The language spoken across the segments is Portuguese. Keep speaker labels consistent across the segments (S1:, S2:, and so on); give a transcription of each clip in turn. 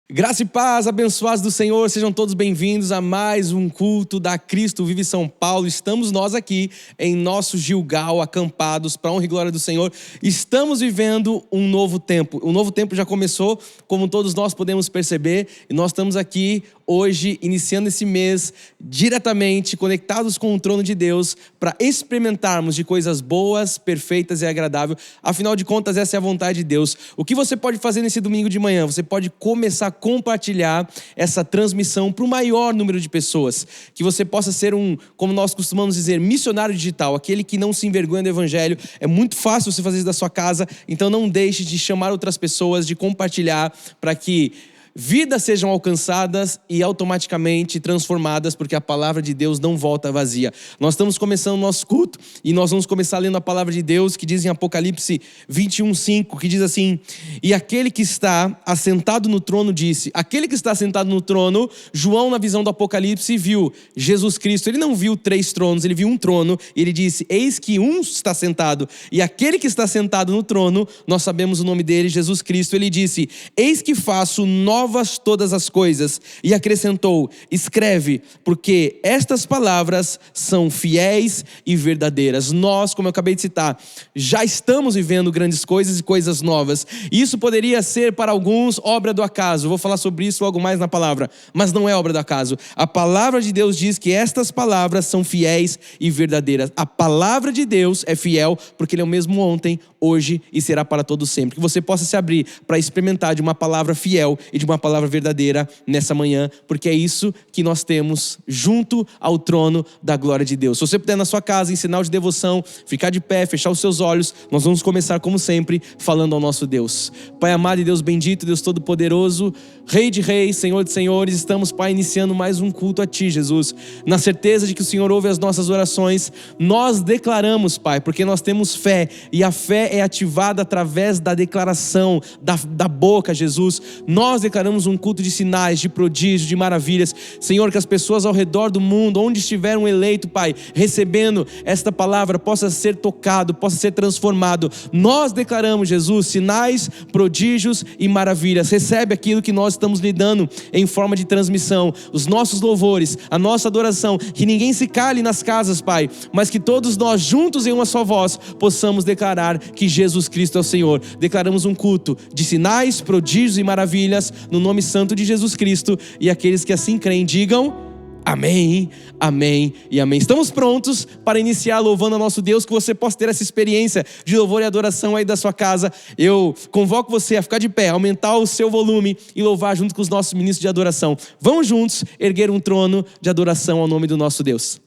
S1: Graça e paz, abençoados do Senhor, sejam todos bem-vindos a mais um culto da Cristo Vive São Paulo. Estamos nós aqui em nosso Gilgal, acampados para a honra e glória do Senhor. Estamos vivendo um novo tempo. O novo tempo já começou, como todos nós podemos perceber, e nós estamos aqui hoje, iniciando esse mês, diretamente conectados com o trono de Deus, para experimentarmos de coisas boas, perfeitas e agradáveis. Afinal de contas, essa é a vontade de Deus. O que você pode fazer nesse domingo de manhã? Você pode começar a compartilhar essa transmissão para o maior número de pessoas. Que você possa ser como nós costumamos dizer, missionário digital, aquele que não se envergonha do evangelho. É muito fácil você fazer isso da sua casa, então não deixe de chamar outras pessoas, de compartilhar, para que vidas sejam alcançadas e automaticamente transformadas, porque a palavra de Deus não volta vazia. Nós estamos começando o nosso culto e nós vamos começar lendo a palavra de Deus, que diz em Apocalipse 21:5, que diz assim: e aquele que está assentado no trono disse. Aquele que está assentado no trono, João, na visão do Apocalipse, viu Jesus Cristo. Ele não viu 3 tronos, ele viu um trono, e ele disse: eis que um está sentado, e aquele que está sentado no trono, nós sabemos o nome dele, Jesus Cristo. Ele disse: eis que faço novas todas as coisas, e acrescentou: escreve, porque estas palavras são fiéis e verdadeiras. Nós, como eu acabei de citar, já estamos vivendo grandes coisas e coisas novas. Isso poderia ser para alguns obra do acaso. Eu vou falar sobre isso logo mais na palavra, mas não é obra do acaso. A palavra de Deus diz que estas palavras são fiéis e verdadeiras. A palavra de Deus é fiel, porque Ele é o mesmo ontem, hoje e será para todo sempre. Que você possa se abrir para experimentar de uma palavra fiel e de uma palavra verdadeira nessa manhã, porque é isso que nós temos junto ao trono da glória de Deus. Se você puder na sua casa, em sinal de devoção, ficar de pé, fechar os seus olhos, nós vamos começar como sempre, falando ao nosso Deus. Pai amado e Deus bendito, Deus todo-poderoso, Rei de reis, Senhor de senhores, estamos, Pai, iniciando mais um culto a Ti, Jesus, na certeza de que o Senhor ouve as nossas orações. Nós declaramos, Pai, porque nós temos fé, e a fé é ativada através da declaração da boca, Jesus. Nós declaramos um culto de sinais, de prodígios, de maravilhas. Senhor, que as pessoas ao redor do mundo, onde estiver um eleito, Pai, recebendo esta palavra, possa ser tocado, possa ser transformado. Nós declaramos, Jesus, sinais, prodígios e maravilhas. Recebe aquilo que nós estamos lhe dando em forma de transmissão, os nossos louvores, a nossa adoração. Que ninguém se cale nas casas, Pai, mas que todos nós juntos em uma só voz possamos declarar que Jesus Cristo é o Senhor. Declaramos um culto de sinais, prodígios e maravilhas no nome santo de Jesus Cristo, e aqueles que assim creem digam amém, amém e amém. Estamos prontos para iniciar louvando a nosso Deus. Que você possa ter essa experiência de louvor e adoração aí da sua casa. Eu convoco você a ficar de pé, aumentar o seu volume e louvar junto com os nossos ministros de adoração. Vamos juntos erguer um trono de adoração ao nome do nosso Deus.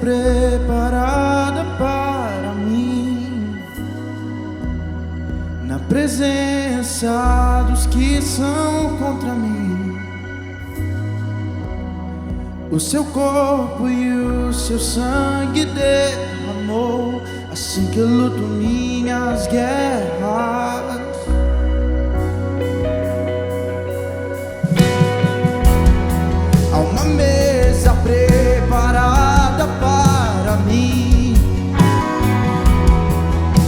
S2: Preparada para mim, na presença dos que são contra mim. O seu corpo e o seu sangue derramou, assim que eu luto minhas guerras. Há uma mesa preparada para mim,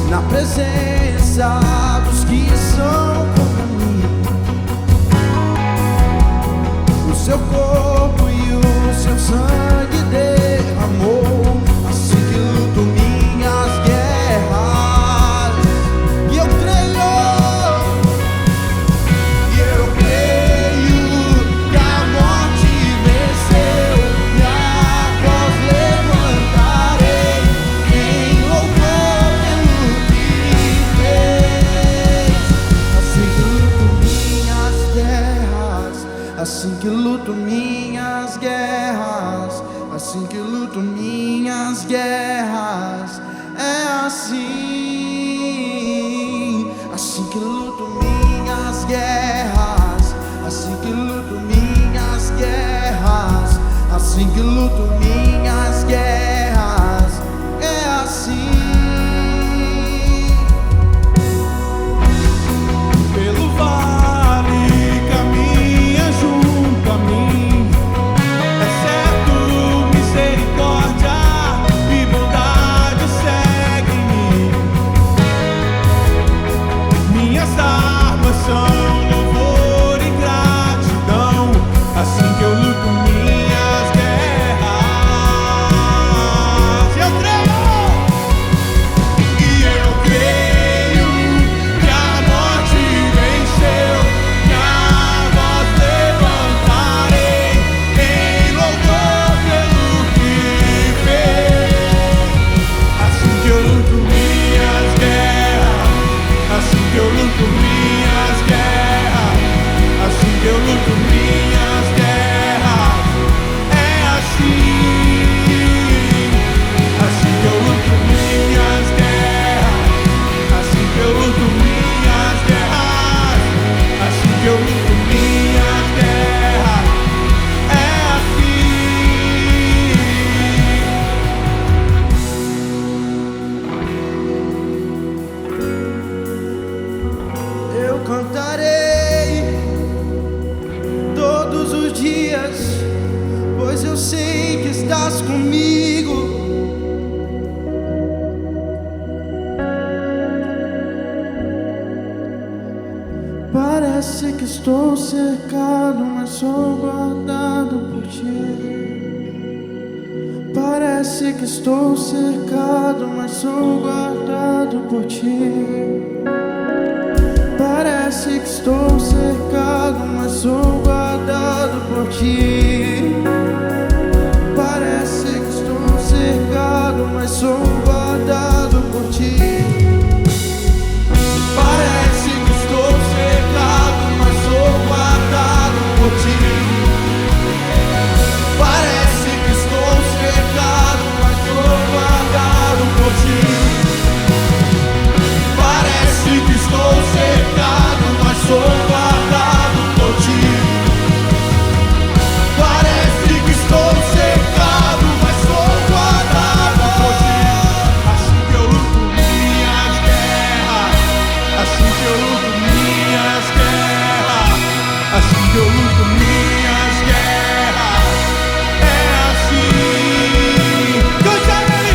S2: na presença dos que são contra mim. O seu corpo e o seu sangue derramou, assim que luto minhas guerras. E eu creio assim que luto minhas guerras, assim que luto minhas guerras. É assim, assim que luto minhas guerras, assim que luto minhas guerras, assim que luto minhas guerras. É assim.
S3: Pelo vale caminha junto a mim, é certo, misericórdia e bondade seguem mim. Minhas armas são louvor e gratidão, assim que eu luto minhas guerras. Eu creio! E eu creio que a morte venceu, que a voz levantarei em louvor pelo que fez. Assim que eu luto minhas guerras, assim que eu luto minhas guerras, assim que eu luto minhas guerras. É assim, assim que eu luto minhas guerras, assim que eu luto minhas guerras, assim que eu luto minhas guerras. É
S2: Eu cantarei todos os dias, pois eu sei que estás comigo. Parece que estou cercado, mas sou guardado por ti. Parece que estou cercado, mas sou guardado por ti. Parece que estou cercado, mas sou guardado por ti. Parece que estou cercado, mas sou guardado por ti. Parece que estou cercado, mas sou guardado por ti. Parece que estou cercado, mas sou guardado por ti. Parece que estou cercado, mas sou guardado por ti. Parece que estou cercado, mas sou guardado por ti. Assim que eu luto minhas guerras, assim que eu luto minhas guerras, assim que eu luto minhas guerras. É assim. Canta ele!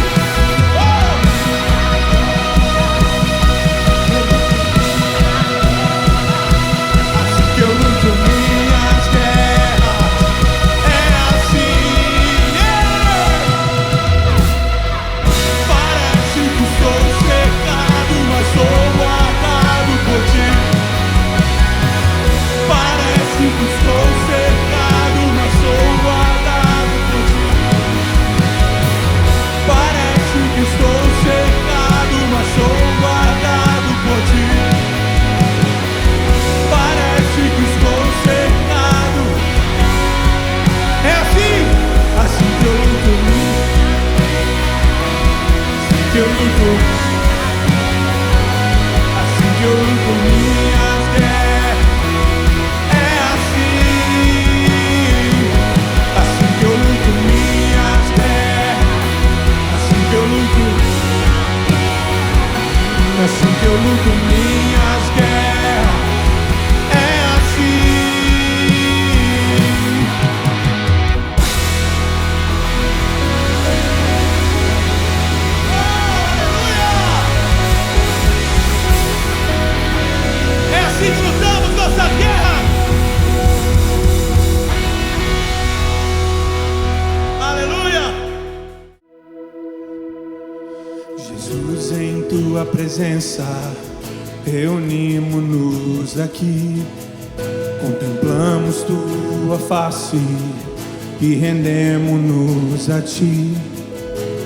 S2: Assim que eu luto minhas guerras. É assim. Parece que estou cercado, mas sou guardado por ti. Parece que estou cercado, mas sou guardado por ti. Parece que estou cercado, mas sou guardado por ti. Parece que estou cercado. É assim, assim que eu luto, assim que eu luto, assim que eu luto minhas guerras. É assim, assim que eu luto minhas guerras, assim que eu luto, assim que eu luto minhas guerras. É assim. É assim que lutamos nossa guerra. Aleluia. Jesus, em tua presença reunimos-nos aqui, contemplamos tua face e rendemos-nos a ti,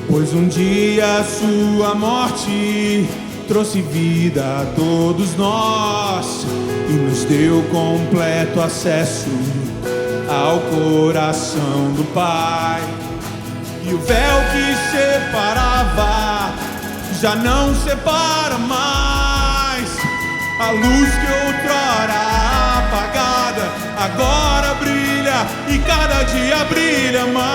S2: pois um dia a sua morte trouxe vida a todos nós e nos deu completo acesso ao coração do Pai. E o véu que separava já não separa mais. A luz que outrora apagada agora brilha e cada dia brilha mais.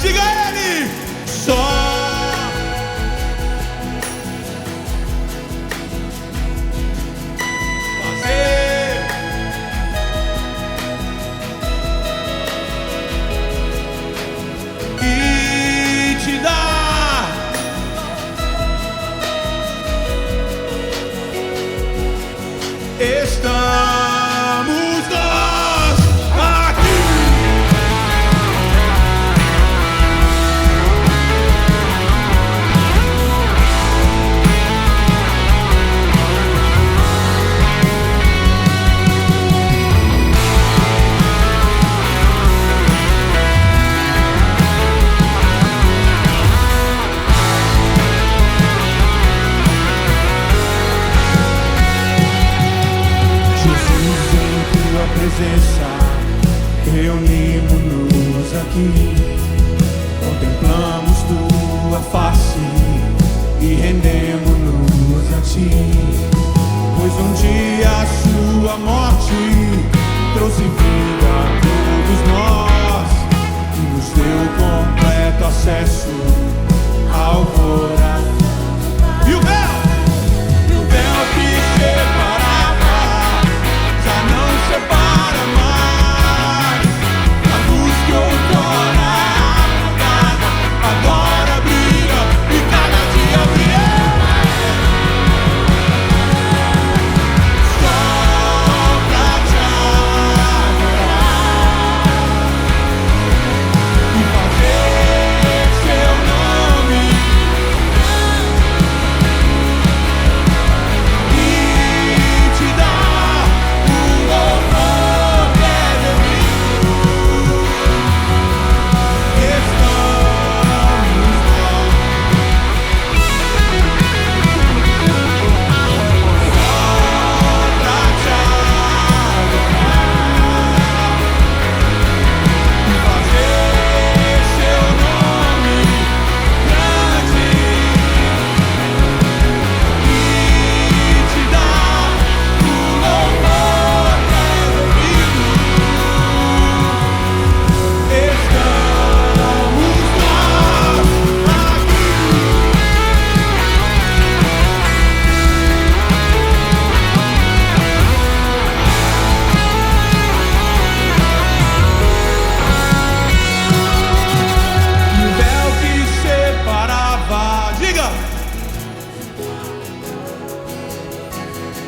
S2: Diga ele! Só estamos nós aqui. Presença, reunimos-nos aqui, contemplamos tua face e rendemos-nos a ti, pois um dia a sua morte trouxe vida a todos nós e nos deu completo acesso ao coração. E o véu que separava já não separa mais. A luz que outrora apagada agora brilha e cada dia brilha. Só pra te adorar e fazer seu nome e te dar o louvor que é devido. Estamos nós. Só pra te adorar e fazer seu nome grande e te dar o louvor que é devido. Estamos nós aqui. E o véu que separava, diga!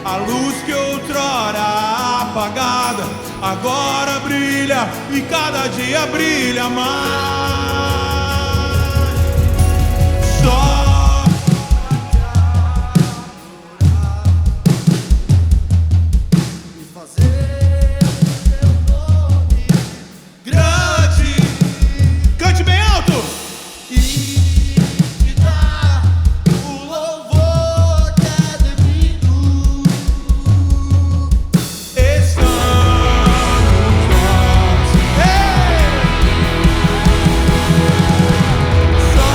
S2: A luz que outrora apagada agora brilha e cada dia brilha mais. Só e fazer seu nome grande. Cante bem alto. E te dar o louvor que é devido. Estamos nós. Só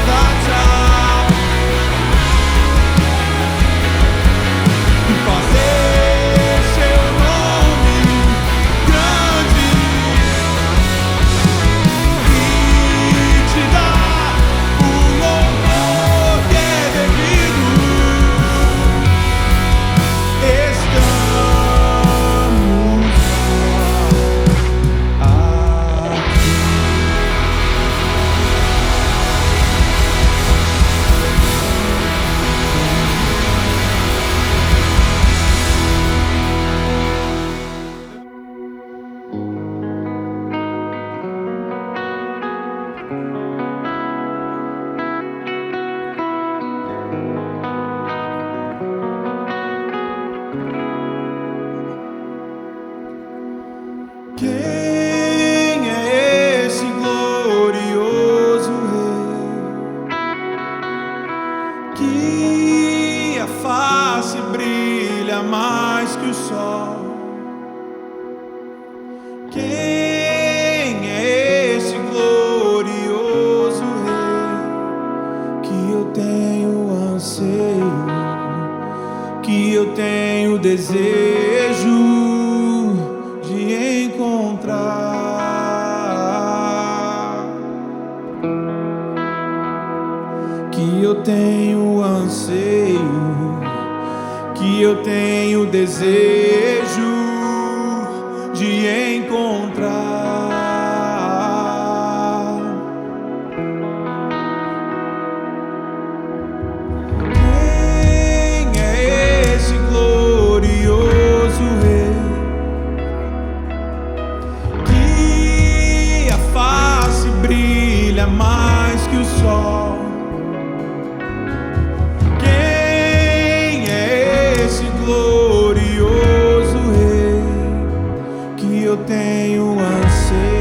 S2: pra te e fazer seu nome grande e te dar o louvor que é devido. Estamos aqui. Quem é esse glorioso Rei que a face brilha mais que o sol?
S3: que eu tenho desejo de encontrar, que eu tenho anseio, que eu tenho desejo de encontrar. Quem é esse glorioso Rei que a face brilha mais que o sol? Quem é esse glorioso Rei que eu tenho anseio?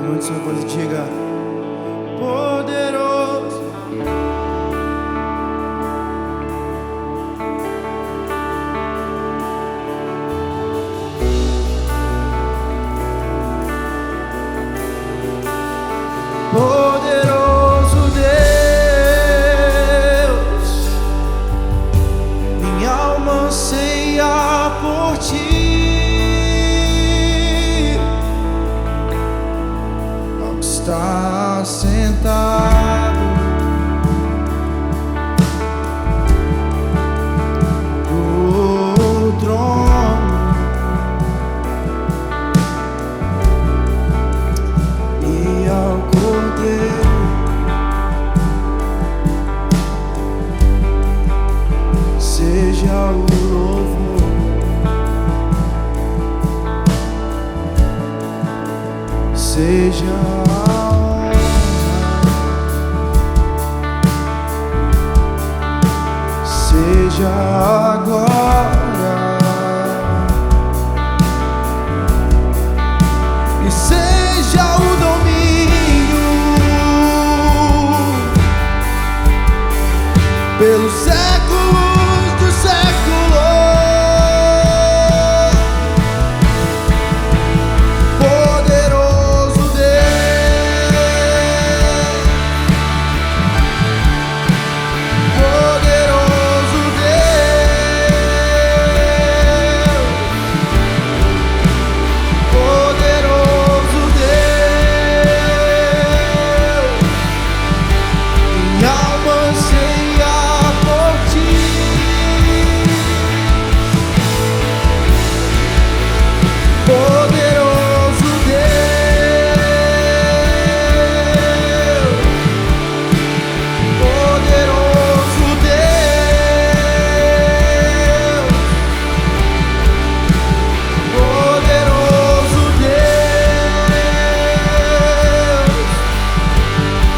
S3: Levante sua voz e diga: poderoso. Poderoso Deus, minha alma anseia por ti. Ao estar sentado no trono e ao Cordeiro seja o louvor, seja a honra, seja a glória e seja o domínio pelos séculos dos séculos. Poderoso Deus, poderoso Deus, poderoso Deus, minha alma anseia por ti. Poderoso Deus, poderoso Deus, poderoso Deus,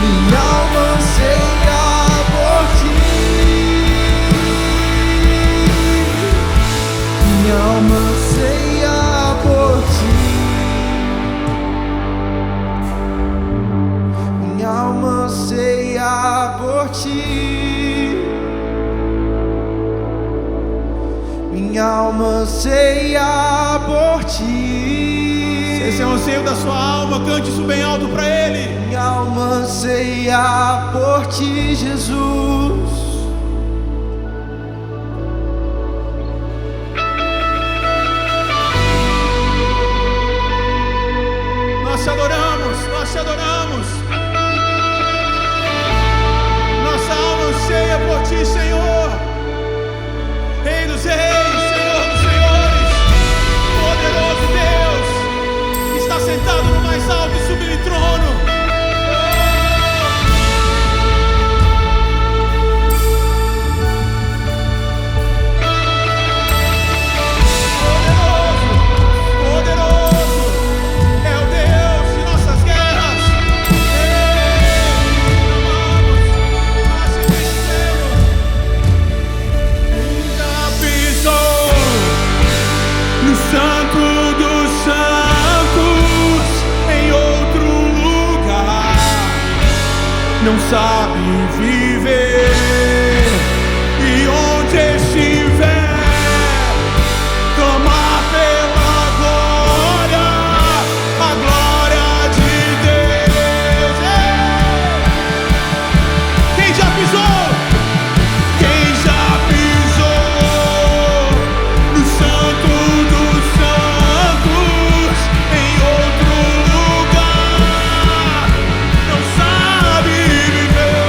S3: minha alma anseia por ti. Minha alma anseia por ti. Minha alma anseia por ti. Minha alma anseia por ti.
S2: Se esse é o anseio da sua alma, cante isso bem alto para Ele.
S3: Minha alma anseia por ti, Jesus.
S2: Nós te adoramos, nós te adoramos. Nossa alma anseia por ti, Senhor. Rei dos reis, Senhor dos senhores, poderoso Deus, está sentado no mais alto e sublime trono. Poderoso é o Deus de nossas guerras. Amamos, assim descemos. Nunca pisou no santo dos santos, em outro lugar. Não sabe viver e onde estiver, clamar pela glória, a glória de Deus. Quem já pisou? Quem já pisou no santo dos santos, em outro lugar, não sabe viver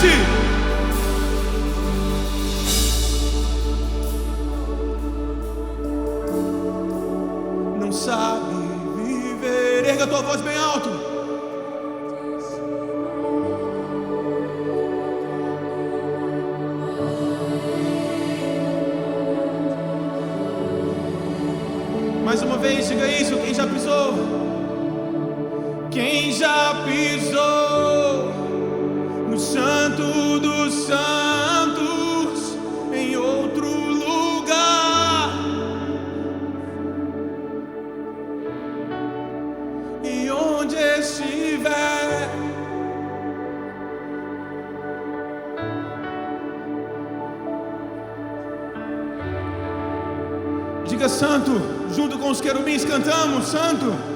S2: Cante! Não sabe viver. Erga a tua voz bem alto. Mais uma vez, diga isso. Quem já pisou? Quem já pisou no Santo dos Santos, em outro lugar, e onde estiver, diga santo, junto com os querubins cantamos, santo.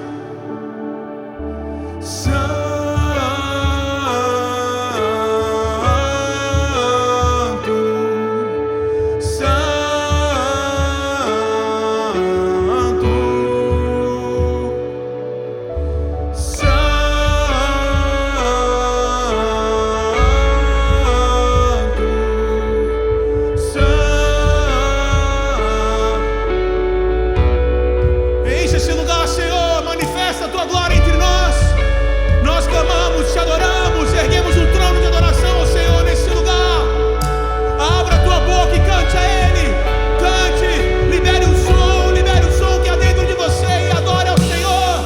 S2: Enche esse lugar, Senhor, manifesta a tua glória entre nós. Nós clamamos, te adoramos, erguemos um trono de adoração ao Senhor nesse lugar. Abra a tua boca e cante a Ele. Cante, libere o som que há dentro de você e adore ao Senhor.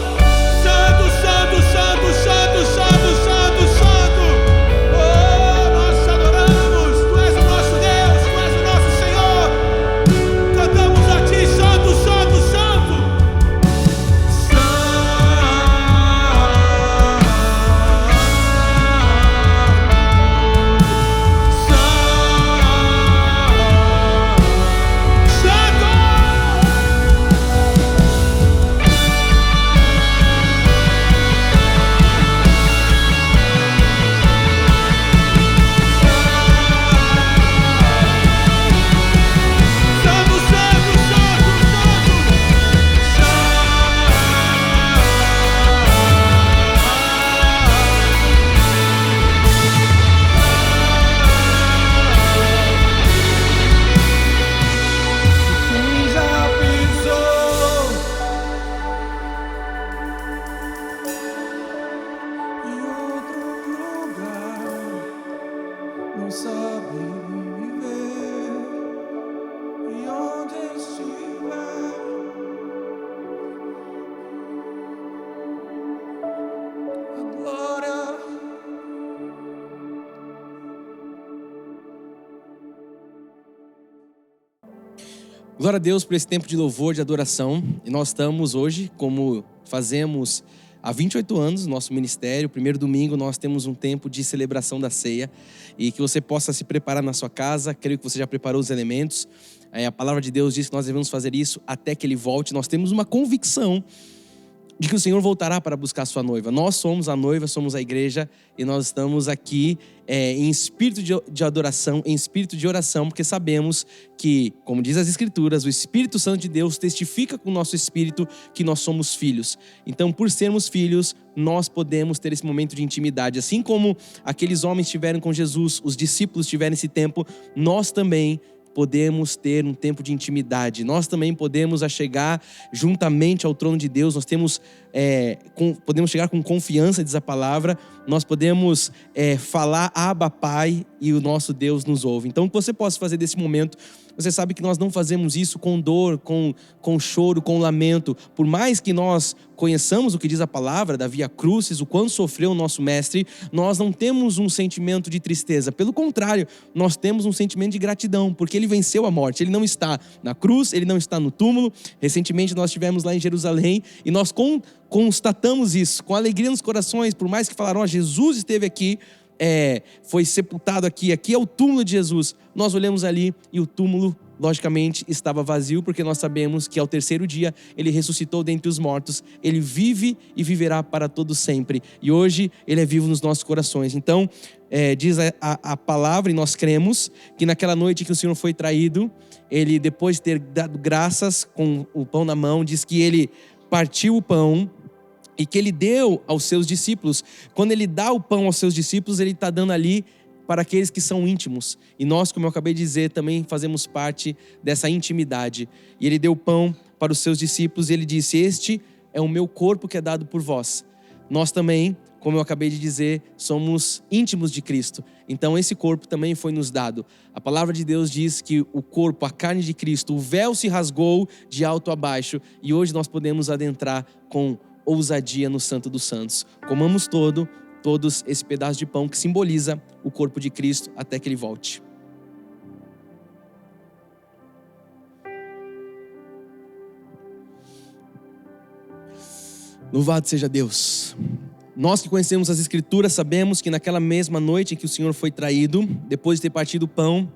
S2: Santo, santo, santo, santo, santo, santo, santo. Oh, nós te adoramos. Tu és o nosso Deus, tu és o nosso Senhor. Cantamos a ti, santo, santo, santo. Não sabe viver, e onde estiver, a glória.
S1: Glória a Deus por esse tempo de louvor, de adoração. E nós estamos hoje, como fazemos há 28 anos, nosso ministério, primeiro domingo, nós temos um tempo de celebração da ceia. E que você possa se preparar na sua casa. Creio que você já preparou os elementos. A palavra de Deus diz que nós devemos fazer isso até que Ele volte. Nós temos uma convicção de que o Senhor voltará para buscar a sua noiva. Nós somos a noiva, somos a igreja, e nós estamos aqui em espírito de adoração, em espírito de oração, porque sabemos que, como diz as Escrituras, o Espírito Santo de Deus testifica com o nosso espírito que nós somos filhos. Então, por sermos filhos, nós podemos ter esse momento de intimidade. Assim como aqueles homens tiveram com Jesus, os discípulos tiveram esse tempo, nós também podemos ter um tempo de intimidade. Nós também podemos chegar juntamente ao trono de Deus. Nós podemos chegar com confiança, diz a palavra. Nós podemos falar Abba Pai, e o nosso Deus nos ouve. Então, o que você possa fazer desse momento, você sabe que nós não fazemos isso com dor, com choro, com lamento. Por mais que nós conheçamos o que diz a palavra da Via Crucis, o quanto sofreu o nosso mestre, nós não temos um sentimento de tristeza. Pelo contrário, nós temos um sentimento de gratidão, porque Ele venceu a morte. Ele não está na cruz, Ele não está no túmulo. Recentemente nós estivemos lá em Jerusalém e nós constatamos isso com alegria nos corações. Por mais que falaram, Jesus esteve aqui, foi sepultado aqui é o túmulo de Jesus. Nós olhamos ali e o túmulo, logicamente, estava vazio, porque nós sabemos que ao terceiro dia Ele ressuscitou dentre os mortos. Ele vive e viverá para todo sempre, e hoje Ele é vivo nos nossos corações. Então, diz a palavra, e nós cremos que naquela noite que o Senhor foi traído, Ele, depois de ter dado graças com o pão na mão, diz que Ele partiu o pão e que Ele deu aos seus discípulos. Quando Ele dá o pão aos seus discípulos, Ele está dando ali para aqueles que são íntimos. E nós, como eu acabei de dizer, também fazemos parte dessa intimidade. E ele deu pão para os seus discípulos e ele disse: este é o meu corpo que é dado por vós. Nós também, como eu acabei de dizer, somos íntimos de Cristo. Então esse corpo também foi nos dado. A palavra de Deus diz que o corpo, a carne de Cristo, o véu se rasgou de alto a baixo. E hoje nós podemos adentrar com ousadia no Santo dos Santos. Comamos todos esse pedaço de pão que simboliza o corpo de Cristo até que ele volte. Louvado seja Deus. Nós que conhecemos as Escrituras sabemos que naquela mesma noite em que o Senhor foi traído, depois de ter partido o pão,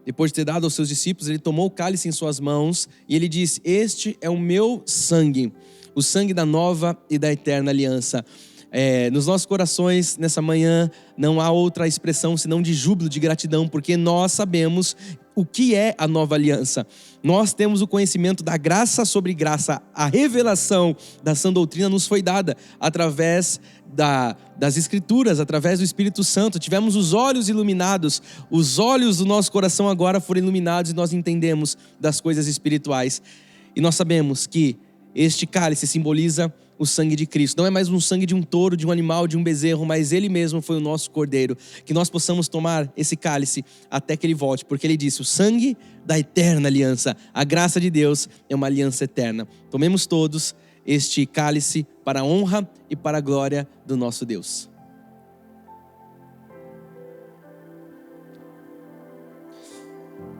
S1: depois de ter dado aos seus discípulos, ele tomou o cálice em suas mãos e ele disse: este é o meu sangue, o sangue da nova e da eterna aliança. Nos nossos corações, nessa manhã, não há outra expressão senão de júbilo, de gratidão, porque nós sabemos o que é a nova aliança. Nós temos o conhecimento da graça sobre graça. A revelação da sã doutrina nos foi dada através das Escrituras, através do Espírito Santo. Tivemos os olhos iluminados, os olhos do nosso coração agora foram iluminados e nós entendemos das coisas espirituais. E nós sabemos que este cálice simboliza o sangue de Cristo. Não é mais um sangue de um touro, de um animal, de um bezerro, mas ele mesmo foi o nosso cordeiro. Que nós possamos tomar esse cálice até que ele volte, porque ele disse: o sangue da eterna aliança. A graça de Deus é uma aliança eterna. Tomemos todos este cálice para a honra e para a glória do nosso Deus.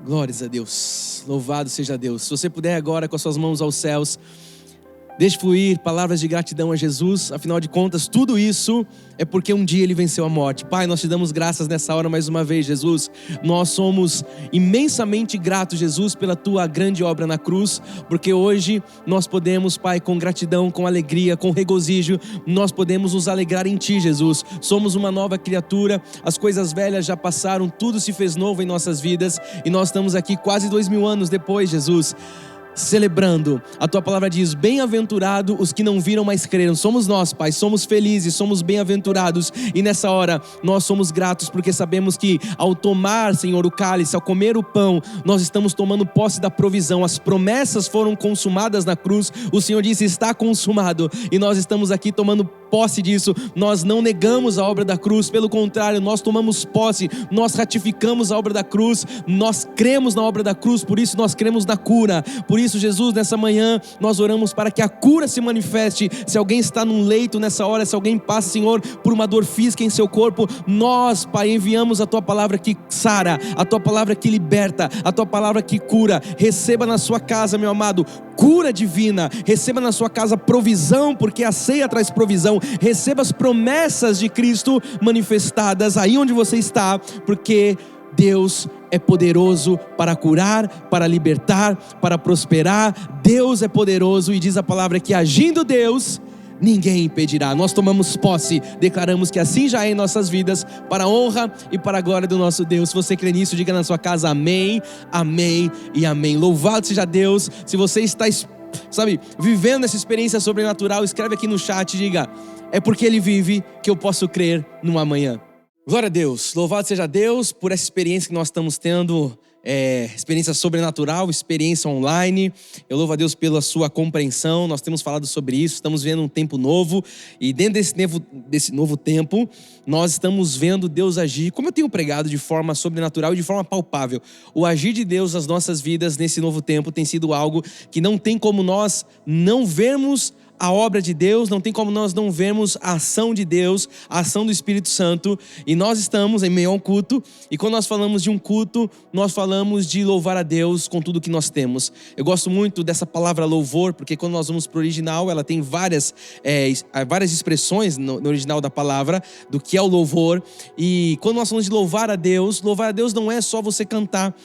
S1: Glórias a Deus. Louvado seja Deus. Se você puder agora, com as suas mãos aos céus, deixe fluir palavras de gratidão a Jesus. Afinal de contas, tudo isso é porque um dia ele venceu a morte. Pai, nós te damos graças nessa hora mais uma vez, Jesus. Nós somos imensamente gratos, Jesus, pela tua grande obra na cruz, porque hoje nós podemos, Pai, com gratidão, com alegria, com regozijo, nós podemos nos alegrar em ti, Jesus. Somos uma nova criatura, as coisas velhas já passaram, tudo se fez novo em nossas vidas e nós estamos aqui quase 2000 anos depois, Jesus, celebrando. A tua palavra diz: bem-aventurado os que não viram, mas creram. Somos nós, Pai, somos felizes, somos bem-aventurados. E nessa hora nós somos gratos porque sabemos que ao tomar, Senhor, o cálice, ao comer o pão, nós estamos tomando posse da provisão. As promessas foram consumadas na cruz. O Senhor disse: está consumado. E nós estamos aqui tomando posse disso. Nós não negamos a obra da cruz, pelo contrário, nós tomamos posse, nós ratificamos a obra da cruz, nós cremos na obra da cruz, por isso nós cremos na cura. Por isso, Jesus, nessa manhã nós oramos para que a cura se manifeste. Se alguém está num leito nessa hora, se alguém passa, Senhor, por uma dor física em seu corpo, nós, Pai, enviamos a tua palavra que sara, a tua palavra que liberta, a tua palavra que cura. Receba na sua casa, meu amado, cura divina. Receba na sua casa provisão, porque a ceia traz provisão. Receba as promessas de Cristo manifestadas aí onde você está, porque Deus é poderoso para curar, para libertar, para prosperar. Deus é poderoso e diz a palavra que agindo Deus, ninguém impedirá. Nós tomamos posse, declaramos que assim já é em nossas vidas, para a honra e para a glória do nosso Deus. Se você crê nisso, diga na sua casa amém, amém e amém. Louvado seja Deus. Se você está, vivendo essa experiência sobrenatural, escreve aqui no chat, diga: é porque Ele vive que eu posso crer no amanhã. Glória a Deus, louvado seja Deus por essa experiência que nós estamos tendo, experiência sobrenatural, experiência online. Eu louvo a Deus pela sua compreensão. Nós temos falado sobre isso, estamos vendo um tempo novo, e dentro desse novo tempo, nós estamos vendo Deus agir, como eu tenho pregado, de forma sobrenatural e de forma palpável. O agir de Deus nas nossas vidas nesse novo tempo tem sido algo que não tem como nós não vermos a obra de Deus, não tem como nós não vermos a ação de Deus, a ação do Espírito Santo. E nós estamos em meio a um culto, e quando nós falamos de um culto, nós falamos de louvar a Deus com tudo que nós temos. Eu gosto muito dessa palavra louvor, porque quando nós vamos para o original, ela tem várias expressões no original da palavra, do que é o louvor. E quando nós falamos de louvar a Deus não é só você cantar.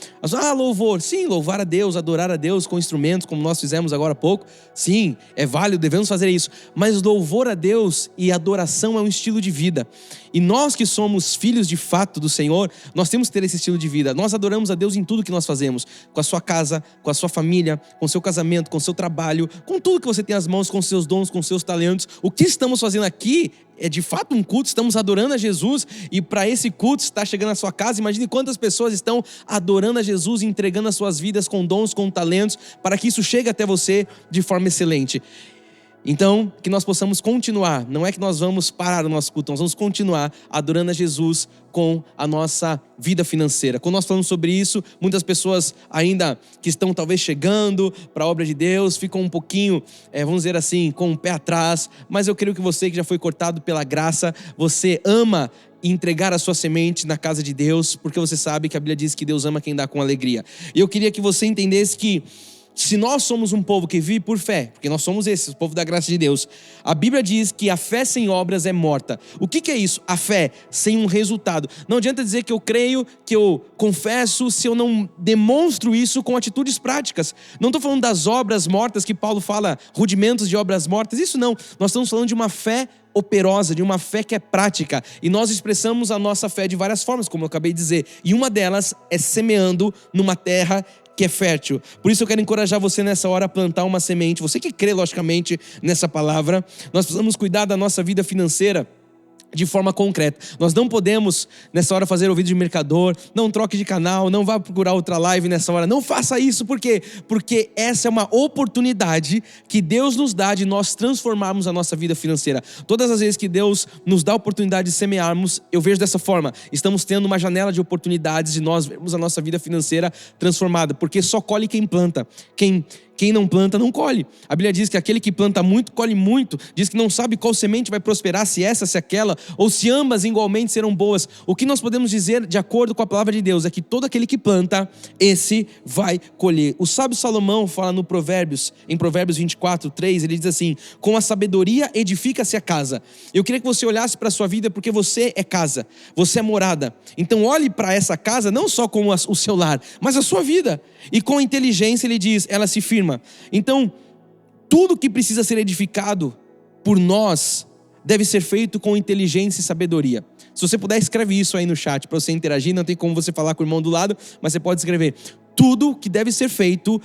S1: Louvor, sim, louvar a Deus, adorar a Deus com instrumentos, como nós fizemos agora há pouco. Sim, é válido, devemos podemos fazer isso. Mas louvor a Deus e adoração é um estilo de vida. E nós que somos filhos de fato do Senhor, nós temos que ter esse estilo de vida. Nós adoramos a Deus em tudo que nós fazemos. Com a sua casa, com a sua família, com o seu casamento, com o seu trabalho, com tudo que você tem às mãos, com os seus dons, com os seus talentos. O que estamos fazendo aqui é de fato um culto, estamos adorando a Jesus, e para esse culto estar chegando à sua casa, imagine quantas pessoas estão adorando a Jesus e entregando as suas vidas com dons, com talentos, para que isso chegue até você de forma excelente. Então, que nós possamos continuar, não é que nós vamos parar o nosso culto, nós vamos continuar adorando a Jesus com a nossa vida financeira. Quando nós falamos sobre isso, muitas pessoas ainda que estão talvez chegando para a obra de Deus, ficam um pouquinho, vamos dizer assim, com o pé atrás, mas eu creio que você que já foi cortado pela graça, você ama entregar a sua semente na casa de Deus, porque você sabe que a Bíblia diz que Deus ama quem dá com alegria. E eu queria que você entendesse que se nós somos um povo que vive por fé, porque nós somos esse, o povo da graça de Deus, a Bíblia diz que a fé sem obras é morta. O que é isso? A fé sem um resultado. Não adianta dizer que eu creio, que eu confesso, se eu não demonstro isso com atitudes práticas. Não estou falando das obras mortas que Paulo fala, rudimentos de obras mortas, isso não. Nós estamos falando de uma fé operosa, de uma fé que é prática, e nós expressamos a nossa fé de várias formas, como eu acabei de dizer, e uma delas é semeando numa terra que é fértil. Por isso eu quero encorajar você nessa hora a plantar uma semente. Você que crê logicamente nessa palavra, nós precisamos cuidar da nossa vida financeira de forma concreta. Nós não podemos nessa hora fazer ouvido de mercador, não troque de canal, não vá procurar outra live nessa hora, não faça isso. Por quê? Porque essa é uma oportunidade que Deus nos dá de nós transformarmos a nossa vida financeira. Todas as vezes que Deus nos dá a oportunidade de semearmos, eu vejo dessa forma, estamos tendo uma janela de oportunidades de nós vermos a nossa vida financeira transformada, porque só colhe quem planta. Quem não planta, não colhe. A Bíblia diz que aquele que planta muito, colhe muito. Diz que não sabe qual semente vai prosperar, se essa, se aquela, ou se ambas igualmente serão boas. O que nós podemos dizer, de acordo com a palavra de Deus, é que todo aquele que planta, esse vai colher. O sábio Salomão fala em Provérbios 24:3, ele diz assim: com a sabedoria edifica-se a casa. Eu queria que você olhasse para a sua vida, porque você é casa, você é morada. Então olhe para essa casa, não só como o seu lar, mas a sua vida. E com inteligência, ele diz, ela se firma. Então, tudo que precisa ser edificado por nós deve ser feito com inteligência e sabedoria. Se você puder, escreve isso aí no chat para você interagir. Não tem como você falar com o irmão do lado, mas você pode escrever: tudo que deve ser feito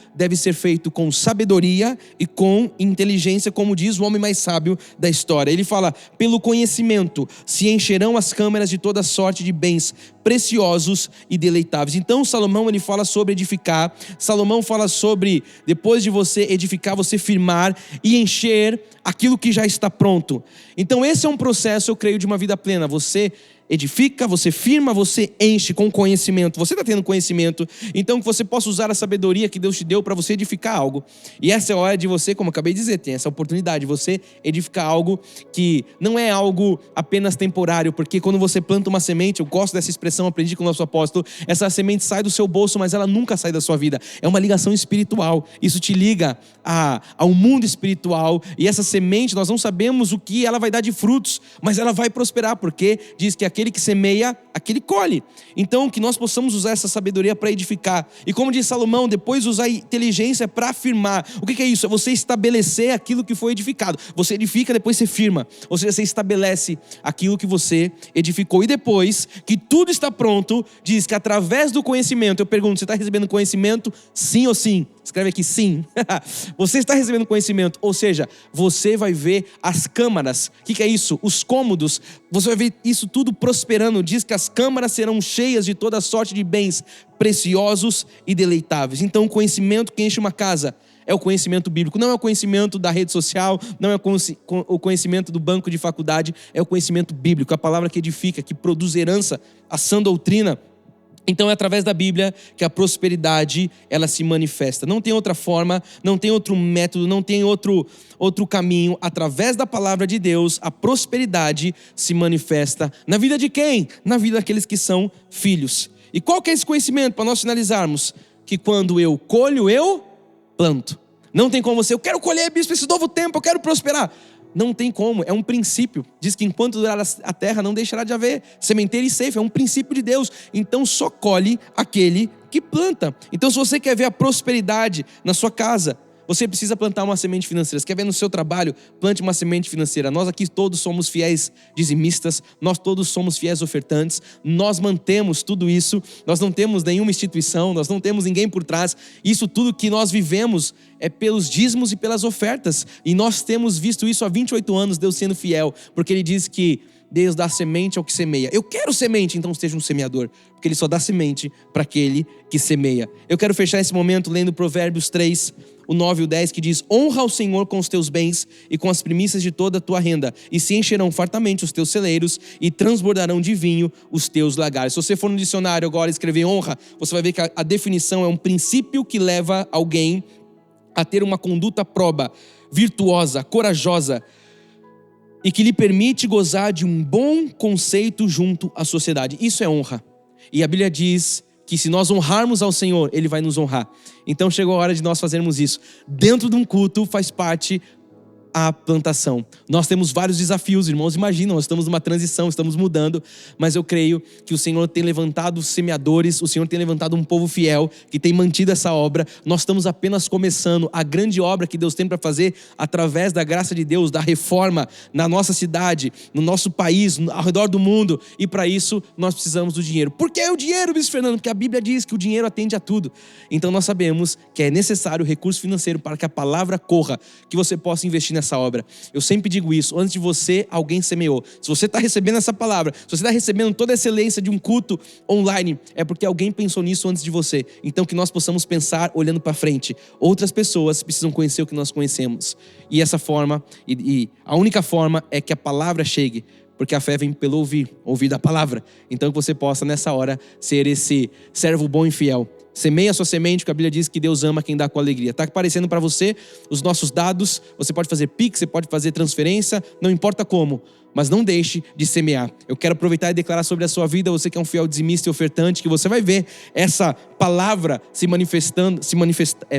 S1: com sabedoria e com inteligência, como diz o homem mais sábio da história. Ele fala: pelo conhecimento se encherão as câmaras de toda sorte de bens preciosos e deleitáveis. Então Salomão, ele fala sobre edificar. Salomão fala sobre, depois de você edificar, você firmar e encher aquilo que já está pronto. Então esse é um processo, eu creio, de uma vida plena. Você edifica, você firma, você enche com conhecimento. Você está tendo conhecimento, então que você possa usar a sabedoria que Deus te deu para você edificar algo. E essa é a hora de você, como eu acabei de dizer, tem essa oportunidade de você edificar algo que não é algo apenas temporário, porque quando você planta uma semente, eu gosto dessa expressão, aprendi com o nosso apóstolo, essa semente sai do seu bolso, mas ela nunca sai da sua vida. É uma ligação espiritual. Isso te liga ao mundo espiritual, e essa semente, nós não sabemos o que ela vai dar de frutos, mas ela vai prosperar, porque diz que aquele que semeia, aquele colhe. Então que nós possamos usar essa sabedoria para edificar. E como diz Salomão, depois usar a inteligência para afirmar. O que é isso? É você estabelecer aquilo que foi edificado. Você edifica, depois você firma. Ou seja, você estabelece aquilo que você edificou. E depois que tudo está pronto, diz que através do conhecimento, eu pergunto, você está recebendo conhecimento? Sim ou sim? Escreve aqui, sim. Você está recebendo conhecimento, ou seja, você vai ver as câmaras. O que é isso? Os cômodos. Você vai ver isso tudo prosperando. Diz que as câmaras serão cheias de toda sorte de bens preciosos e deleitáveis. Então o conhecimento que enche uma casa é o conhecimento bíblico. Não é o conhecimento da rede social, não é o conhecimento do banco de faculdade, é o conhecimento bíblico. A palavra que edifica, que produz herança, a sã doutrina. Então é através da Bíblia que a prosperidade, ela se manifesta. Não tem outra forma, não tem outro método, não tem outro caminho. Através da palavra de Deus, a prosperidade se manifesta. Na vida de quem? Na vida daqueles que são filhos. E qual que é esse conhecimento, para nós finalizarmos? Que quando eu colho, eu planto. Não tem como eu quero colher, bispo, esse novo tempo, eu quero prosperar. Não tem como, é um princípio. Diz que enquanto durar a terra não deixará de haver sementeira e ceifa, é um princípio de Deus. Então só colhe aquele que planta. Então se você quer ver a prosperidade na sua casa, Você precisa plantar uma semente financeira. Você quer ver no seu trabalho? Plante uma semente financeira. Nós aqui todos somos fiéis dizimistas, nós todos somos fiéis ofertantes, nós mantemos tudo isso, nós não temos nenhuma instituição, nós não temos ninguém por trás. Isso tudo que nós vivemos é pelos dízimos e pelas ofertas. E nós temos visto isso há 28 anos, Deus sendo fiel, porque Ele diz que Deus dá semente ao que semeia. Eu quero semente, então seja um semeador, porque Ele só dá semente para aquele que semeia. Eu quero fechar esse momento lendo Provérbios 3, o 9 e o 10, que diz: honra ao Senhor com os teus bens e com as primícias de toda a tua renda, e se encherão fartamente os teus celeiros e transbordarão de vinho os teus lagares. Se você for no dicionário agora e escrever honra, você vai ver que a definição é um princípio que leva alguém a ter uma conduta proba, virtuosa, corajosa, e que lhe permite gozar de um bom conceito junto à sociedade. Isso é honra. E a Bíblia diz que se nós honrarmos ao Senhor, Ele vai nos honrar. Então chegou a hora de nós fazermos isso. Dentro de um culto faz parte a plantação. Nós temos vários desafios, irmãos, imaginam, nós estamos numa transição, estamos mudando, mas eu creio que o Senhor tem levantado semeadores, o Senhor tem levantado um povo fiel, que tem mantido essa obra. Nós estamos apenas começando a grande obra que Deus tem para fazer através da graça de Deus, da reforma na nossa cidade, no nosso país, ao redor do mundo, e para isso nós precisamos do dinheiro. Por que o dinheiro, Bispo Fernando? Porque a Bíblia diz que o dinheiro atende a tudo. Então nós sabemos que é necessário recurso financeiro para que a palavra corra, que você possa investir nessa obra. Eu sempre digo isso: antes de você, alguém semeou. Se você está recebendo essa palavra, se você está recebendo toda a excelência de um culto online, é porque alguém pensou nisso antes de você. Então que nós possamos pensar olhando para frente. Outras pessoas precisam conhecer o que nós conhecemos. E essa forma, e a única forma é que a palavra chegue, porque a fé vem pelo ouvir da palavra. Então que você possa nessa hora ser esse servo bom e fiel. Semeia a sua semente, porque a Bíblia diz que Deus ama quem dá com alegria. Está aparecendo para você os nossos dados. Você pode fazer Pix, você pode fazer transferência, não importa como, mas não deixe de semear. Eu quero aproveitar e declarar sobre a sua vida, você que é um fiel dizimista e ofertante, que você vai ver essa palavra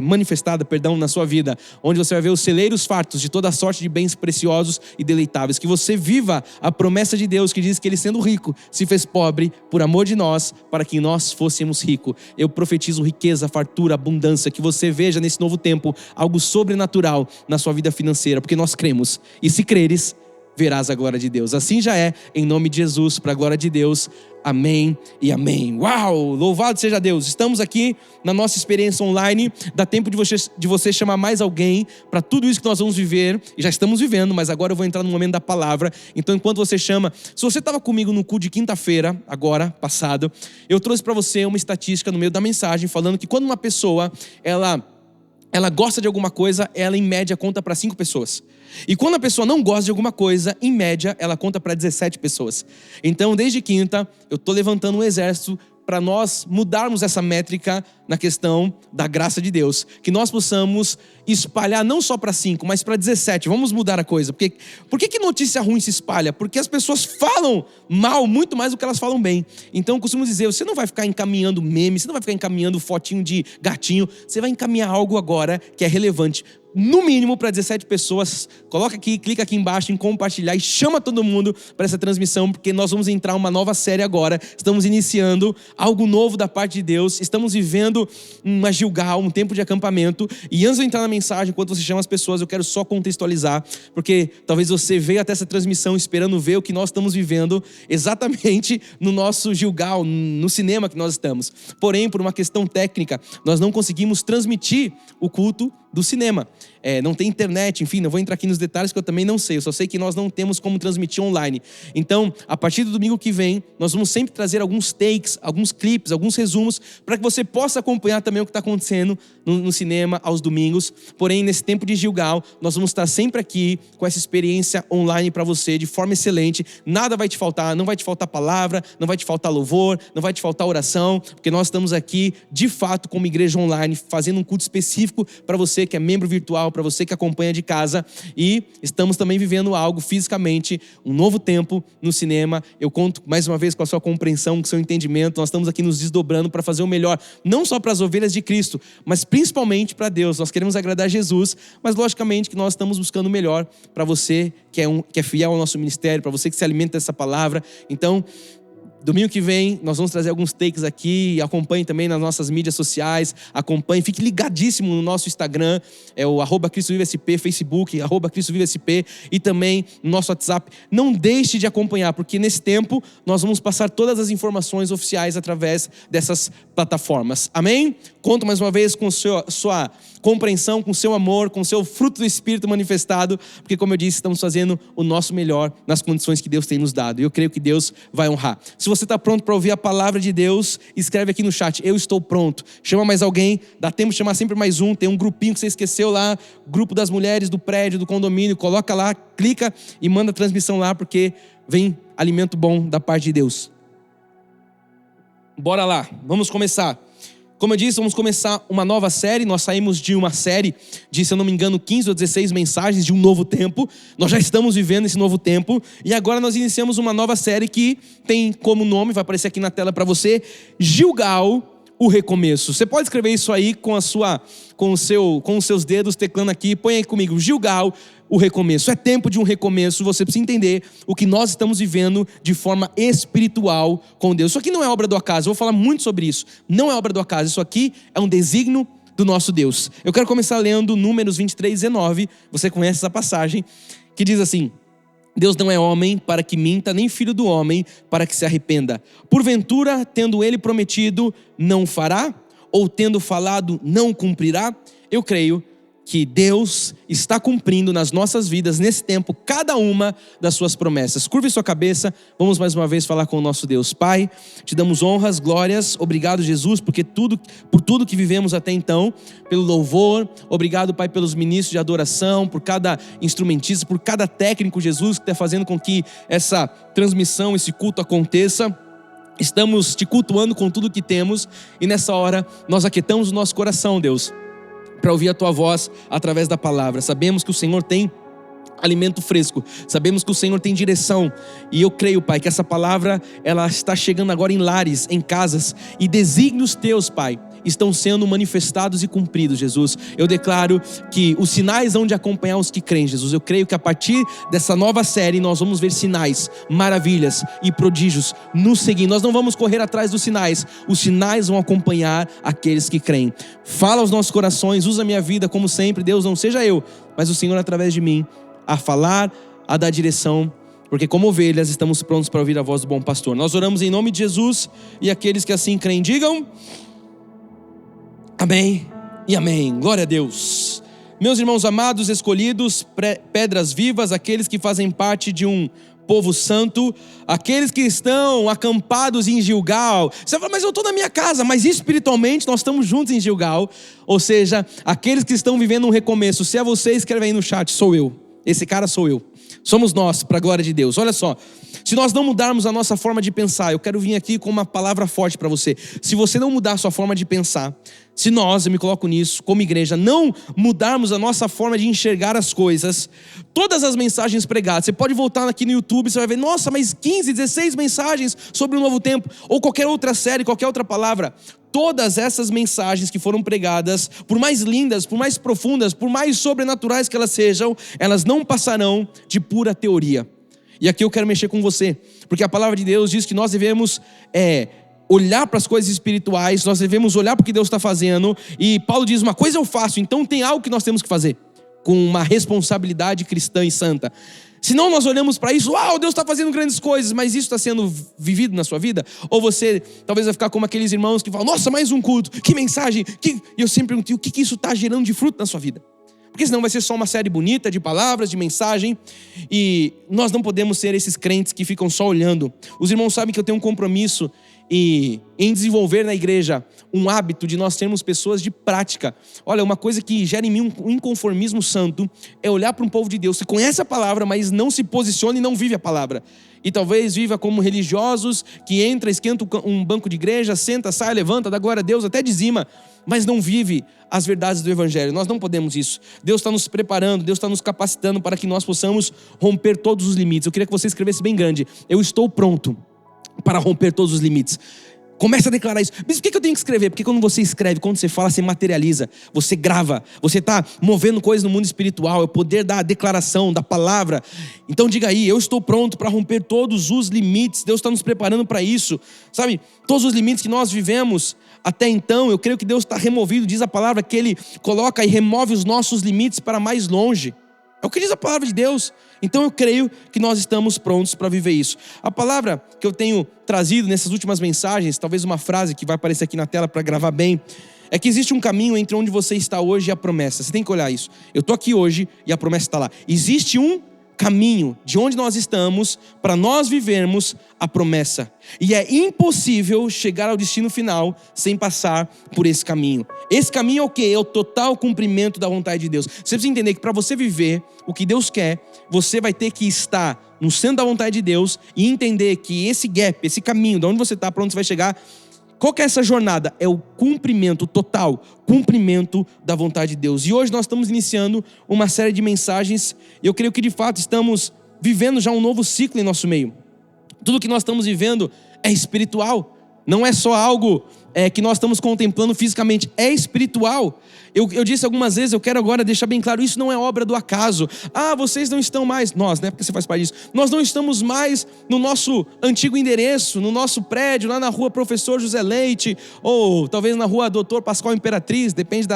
S1: manifestada na sua vida, onde você vai ver os celeiros fartos de toda sorte de bens preciosos e deleitáveis. Que você viva a promessa de Deus que diz que Ele, sendo rico, se fez pobre por amor de nós, para que nós fôssemos ricos. Eu profetizo riqueza, fartura, abundância, que você veja nesse novo tempo algo sobrenatural na sua vida financeira, porque nós cremos. E se creres, verás a glória de Deus. Assim já é, em nome de Jesus, para a glória de Deus. Amém e amém. Uau! Louvado seja Deus. Estamos aqui na nossa experiência online. Dá tempo de você chamar mais alguém para tudo isso que nós vamos viver. E já estamos vivendo, mas agora eu vou entrar no momento da palavra. Então, enquanto você chama... Se você estava comigo no culto de quinta-feira, agora, passado, eu trouxe para você uma estatística no meio da mensagem, falando que quando uma pessoa, ela gosta de alguma coisa, ela em média conta para 5 pessoas. E quando a pessoa não gosta de alguma coisa, em média, ela conta para 17 pessoas. Então, desde quinta, eu estou levantando um exército para nós mudarmos essa métrica na questão da graça de Deus. Que nós possamos espalhar não só para 5, mas para 17. Vamos mudar a coisa. Por que notícia ruim se espalha? Porque as pessoas falam mal muito mais do que elas falam bem. Então eu costumo dizer, você não vai ficar encaminhando memes, você não vai ficar encaminhando fotinho de gatinho, você vai encaminhar algo agora que é relevante. No mínimo para 17 pessoas. Coloca aqui, clica aqui embaixo em compartilhar e chama todo mundo para essa transmissão, porque nós vamos entrar em uma nova série agora. Estamos iniciando algo novo da parte de Deus. Estamos vivendo uma Gilgal, um tempo de acampamento. E antes de eu entrar na mensagem, enquanto você chama as pessoas, eu quero só contextualizar, porque talvez você veio até essa transmissão esperando ver o que nós estamos vivendo exatamente no nosso Gilgal, no cinema que nós estamos. Porém, por uma questão técnica, nós não conseguimos transmitir o culto do cinema. Não tem internet, enfim, não vou entrar aqui nos detalhes que eu também não sei, eu só sei que nós não temos como transmitir online. Então, a partir do domingo que vem, nós vamos sempre trazer alguns takes, alguns clipes, alguns resumos, para que você possa acompanhar também o que está acontecendo no cinema aos domingos. Porém, nesse tempo de Gilgal, nós vamos estar sempre aqui com essa experiência online para você, de forma excelente. Nada vai te faltar, não vai te faltar palavra, não vai te faltar louvor, não vai te faltar oração, porque nós estamos aqui, de fato, como igreja online, fazendo um culto específico para você que é membro virtual, para você que acompanha de casa, e estamos também vivendo algo fisicamente, um novo tempo no cinema. Eu conto mais uma vez com a sua compreensão, com o seu entendimento. Nós estamos aqui nos desdobrando para fazer o melhor, não só para as ovelhas de Cristo, mas principalmente para Deus. Nós queremos agradar Jesus, mas logicamente que nós estamos buscando o melhor para você que é fiel ao nosso ministério, para você que se alimenta dessa palavra. Então, Domingo que vem nós vamos trazer alguns takes aqui. Acompanhe também nas nossas mídias sociais. Acompanhe, fique ligadíssimo no nosso Instagram. É o @CristoViveSP, Facebook, @CristoViveSP e também no nosso WhatsApp. Não deixe de acompanhar, porque nesse tempo nós vamos passar todas as informações oficiais através dessas plataformas. Amém? Conto mais uma vez com sua compreensão, com seu amor, com seu fruto do Espírito manifestado, porque como eu disse, estamos fazendo o nosso melhor nas condições que Deus tem nos dado. E eu creio que Deus vai honrar. Se você está pronto para ouvir a palavra de Deus, escreve aqui no chat, eu estou pronto. Chama mais alguém, dá tempo de chamar sempre mais um. Tem um grupinho que você esqueceu lá, grupo das mulheres do prédio, do condomínio. Coloca lá, clica e manda a transmissão lá, porque vem alimento bom da parte de Deus. Bora lá, vamos começar. Como eu disse, vamos começar uma nova série. Nós saímos de uma série de, se eu não me engano, 15 ou 16 mensagens de um novo tempo. Nós já estamos vivendo esse novo tempo. E agora nós iniciamos uma nova série que tem como nome, vai aparecer aqui na tela para você, Gilgal, o Recomeço. Você pode escrever isso aí com os seus dedos, teclando aqui. Põe aí comigo, Gilgal, o Recomeço. É tempo de um recomeço. Você precisa entender o que nós estamos vivendo de forma espiritual com Deus. Isso aqui não é obra do acaso. Eu vou falar muito sobre isso. Não é obra do acaso. Isso aqui é um desígnio do nosso Deus. Eu quero começar lendo Números 23:19. Você conhece essa passagem que diz assim: Deus não é homem para que minta, nem filho do homem para que se arrependa. Porventura, tendo ele prometido, não fará? Ou tendo falado, não cumprirá? Eu creio que Deus está cumprindo nas nossas vidas, nesse tempo, cada uma das suas promessas. Curve sua cabeça, vamos mais uma vez falar com o nosso Deus. Pai, te damos honras, glórias, obrigado, Jesus, por tudo que vivemos até então, pelo louvor, obrigado, Pai, pelos ministros de adoração, por cada instrumentista, por cada técnico, Jesus, que está fazendo com que essa transmissão, esse culto aconteça. Estamos te cultuando com tudo que temos, e nessa hora, nós aquietamos o nosso coração, Deus, para ouvir a Tua voz através da palavra. Sabemos que o Senhor tem alimento fresco, sabemos que o Senhor tem direção, e eu creio, Pai, que essa palavra, ela está chegando agora em lares, em casas, e desígnios Teus, Pai, estão sendo manifestados e cumpridos, Jesus. Eu declaro que os sinais hão de acompanhar os que creem, Jesus. Eu creio que a partir dessa nova série nós vamos ver sinais, maravilhas e prodígios nos seguindo. Nós não vamos correr atrás dos sinais, os sinais vão acompanhar aqueles que creem. Fala aos nossos corações, usa a minha vida como sempre, Deus, não seja eu, mas o Senhor através de mim, a falar, a dar direção, porque como ovelhas estamos prontos para ouvir a voz do bom pastor. Nós oramos em nome de Jesus, e aqueles que assim creem digam amém e amém. Glória a Deus. Meus irmãos amados, escolhidos, pedras vivas, aqueles que fazem parte de um povo santo, aqueles que estão acampados em Gilgal. Você fala, mas eu estou na minha casa. Mas espiritualmente nós estamos juntos em Gilgal. Ou seja, aqueles que estão vivendo um recomeço. Se é você, escreve aí no chat, sou eu. Esse cara sou eu. Somos nós, para a glória de Deus. Olha só, se nós não mudarmos a nossa forma de pensar, eu quero vir aqui com uma palavra forte para você. Se você não mudar a sua forma de pensar, se nós, eu me coloco nisso, como igreja, não mudarmos a nossa forma de enxergar as coisas, todas as mensagens pregadas, você pode voltar aqui no YouTube, você vai ver, nossa, mas 15, 16 mensagens sobre o novo tempo, ou qualquer outra série, qualquer outra palavra. Todas essas mensagens que foram pregadas, por mais lindas, por mais profundas, por mais sobrenaturais que elas sejam, elas não passarão de pura teoria. E aqui eu quero mexer com você, porque a palavra de Deus diz que nós devemos olhar para as coisas espirituais, nós devemos olhar para o que Deus está fazendo, e Paulo diz, uma coisa eu faço, então tem algo que nós temos que fazer, com uma responsabilidade cristã e santa. Senão nós olhamos para isso, uau, Deus está fazendo grandes coisas, mas isso está sendo vivido na sua vida? Ou você talvez vai ficar como aqueles irmãos que falam, nossa, mais um culto, que mensagem, e eu sempre pergunto, o que isso está gerando de fruto na sua vida? Porque senão vai ser só uma série bonita de palavras, de mensagem, e nós não podemos ser esses crentes que ficam só olhando. Os irmãos sabem que eu tenho um compromisso em desenvolver na igreja um hábito de nós termos pessoas de prática. Olha, uma coisa que gera em mim um inconformismo santo é olhar para um povo de Deus que conhece a palavra, mas não se posiciona e não vive a palavra. E talvez viva como religiosos que entra, esquenta um banco de igreja, senta, sai, levanta, dá glória a Deus, até dizima, mas não vive as verdades do evangelho. Nós não podemos isso. Deus está nos preparando, Deus está nos capacitando para que nós possamos romper todos os limites. Eu queria que você escrevesse bem grande, eu estou pronto para romper todos os limites. Comece a declarar isso. Mas por que eu tenho que escrever? Porque quando você escreve, quando você fala, você materializa, você grava, você está movendo coisas no mundo espiritual, é o poder da declaração, da palavra. Então diga aí, eu estou pronto para romper todos os limites, Deus está nos preparando para isso, sabe? Todos os limites que nós vivemos até então, eu creio que Deus está removido, diz a palavra que Ele coloca e remove os nossos limites para mais longe. É o que diz a palavra de Deus. Então eu creio que nós estamos prontos para viver isso. A palavra que eu tenho trazido nessas últimas mensagens, talvez uma frase que vai aparecer aqui na tela para gravar bem, é que existe um caminho entre onde você está hoje e a promessa. Você tem que olhar isso. Eu estou aqui hoje e a promessa está lá. Existe um caminho de onde nós estamos para nós vivermos a promessa. E é impossível chegar ao destino final sem passar por esse caminho. Esse caminho é o quê? É o total cumprimento da vontade de Deus. Você precisa entender que para você viver o que Deus quer, você vai ter que estar no centro da vontade de Deus e entender que esse gap, esse caminho, de onde você está, para onde você vai chegar, qual que é essa jornada? É o cumprimento, o total cumprimento da vontade de Deus. E hoje nós estamos iniciando uma série de mensagens. E eu creio que de fato estamos vivendo já um novo ciclo em nosso meio. Tudo que nós estamos vivendo é espiritual. Não é só algo que nós estamos contemplando fisicamente, é espiritual. Eu disse algumas vezes, eu quero agora deixar bem claro, isso não é obra do acaso. Vocês não estão mais, nós, né, porque você faz parte disso, nós não estamos mais no nosso antigo endereço, no nosso prédio, lá na rua Professor José Leite, ou talvez na rua Doutor Pascoal Imperatriz, depende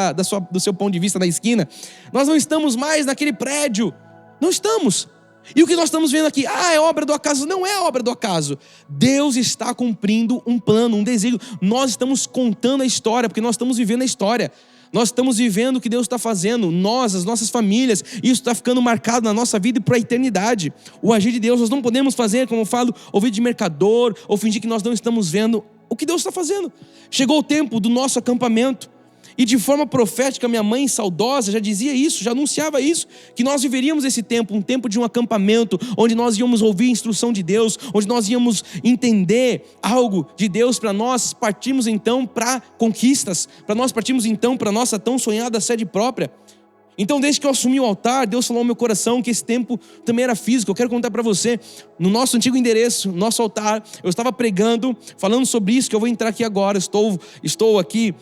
S1: do seu ponto de vista na esquina. Nós não estamos mais naquele prédio, não estamos. E o que nós estamos vendo aqui, é obra do acaso. Não é obra do acaso. Deus está cumprindo um plano, um desígnio. Nós estamos contando a história, porque nós estamos vivendo a história. Nós estamos vivendo o que Deus está fazendo. Nós, as nossas famílias, isso está ficando marcado na nossa vida e para a eternidade. O agir de Deus, nós não podemos fazer, como eu falo, ouvir de mercador, ou fingir que nós não estamos vendo o que Deus está fazendo. Chegou o tempo do nosso acampamento. E de forma profética, minha mãe saudosa já dizia isso, já anunciava isso, que nós viveríamos esse tempo, um tempo de um acampamento, onde nós íamos ouvir a instrução de Deus, onde nós íamos entender algo de Deus para nós partirmos então para conquistas, para nós partirmos então para a nossa tão sonhada sede própria. Então, desde que eu assumi o altar, Deus falou ao meu coração que esse tempo também era físico. Eu quero contar para você, no nosso antigo endereço, no nosso altar, eu estava pregando, falando sobre isso, que eu vou entrar aqui agora. Estou aqui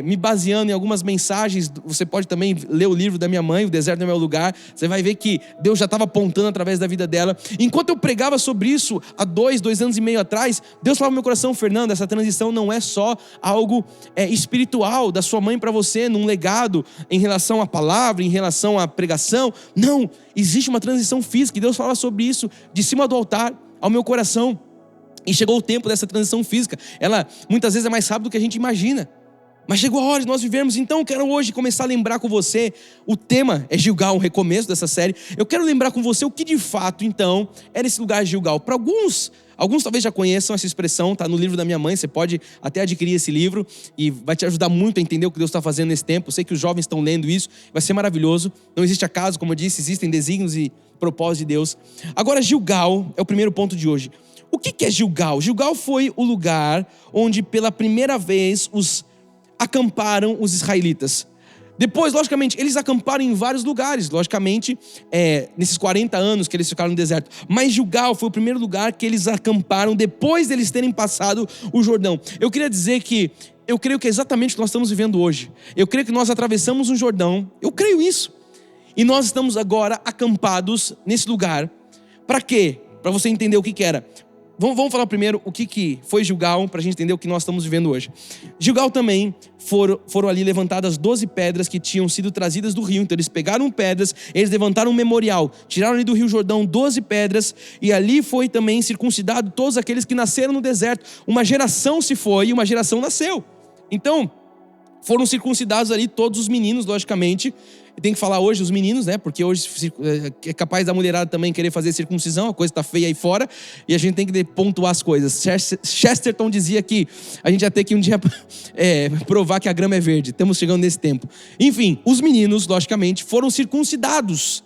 S1: me baseando em algumas mensagens. Você pode também ler o livro da minha mãe, O Deserto Não é Meu Lugar. Você vai ver que Deus já estava apontando através da vida dela. Enquanto eu pregava sobre isso, há 2 anos e meio atrás, Deus falava no meu coração: Fernando, essa transição não é só algo espiritual da sua mãe para você, num legado em relação à palavra, em relação à pregação. Não, existe uma transição física, e Deus fala sobre isso de cima do altar ao meu coração. E chegou o tempo dessa transição física. Ela muitas vezes é mais rápida do que a gente imagina, mas chegou a hora de nós vivermos. Então eu quero hoje começar a lembrar com você, o tema é Gilgal, um recomeço dessa série. Eu quero lembrar com você o que de fato então era esse lugar de Gilgal. Para alguns talvez já conheçam essa expressão, está no livro da minha mãe, você pode até adquirir esse livro e vai te ajudar muito a entender o que Deus está fazendo nesse tempo. Eu sei que os jovens estão lendo isso, vai ser maravilhoso. Não existe acaso, como eu disse, existem desígnios e propósitos de Deus. Agora, Gilgal é o primeiro ponto de hoje. O que é Gilgal? Gilgal foi o lugar onde pela primeira vez acamparam os israelitas. Depois, logicamente, eles acamparam em vários lugares, logicamente, nesses 40 anos que eles ficaram no deserto. Mas Gilgal foi o primeiro lugar que eles acamparam depois deles terem passado o Jordão. Eu queria dizer que eu creio que é exatamente o que nós estamos vivendo hoje. Eu creio que nós atravessamos um Jordão, eu creio isso. E nós estamos agora acampados nesse lugar. Para quê? Para você entender o que era. Vamos falar primeiro o que foi Gilgal, para a gente entender o que nós estamos vivendo hoje. Gilgal também foram ali levantadas 12 pedras que tinham sido trazidas do rio. Então eles pegaram pedras, eles levantaram um memorial, tiraram ali do rio Jordão 12 pedras, e ali foi também circuncidado todos aqueles que nasceram no deserto. Uma geração se foi e uma geração nasceu. Então foram circuncidados ali todos os meninos, logicamente. Tem que falar hoje os meninos, né? Porque hoje é capaz da mulherada também querer fazer circuncisão, a coisa tá feia aí fora, e a gente tem que pontuar as coisas. Chesterton dizia que a gente ia ter que um dia provar que a grama é verde. Estamos chegando nesse tempo. Enfim, os meninos, logicamente, foram circuncidados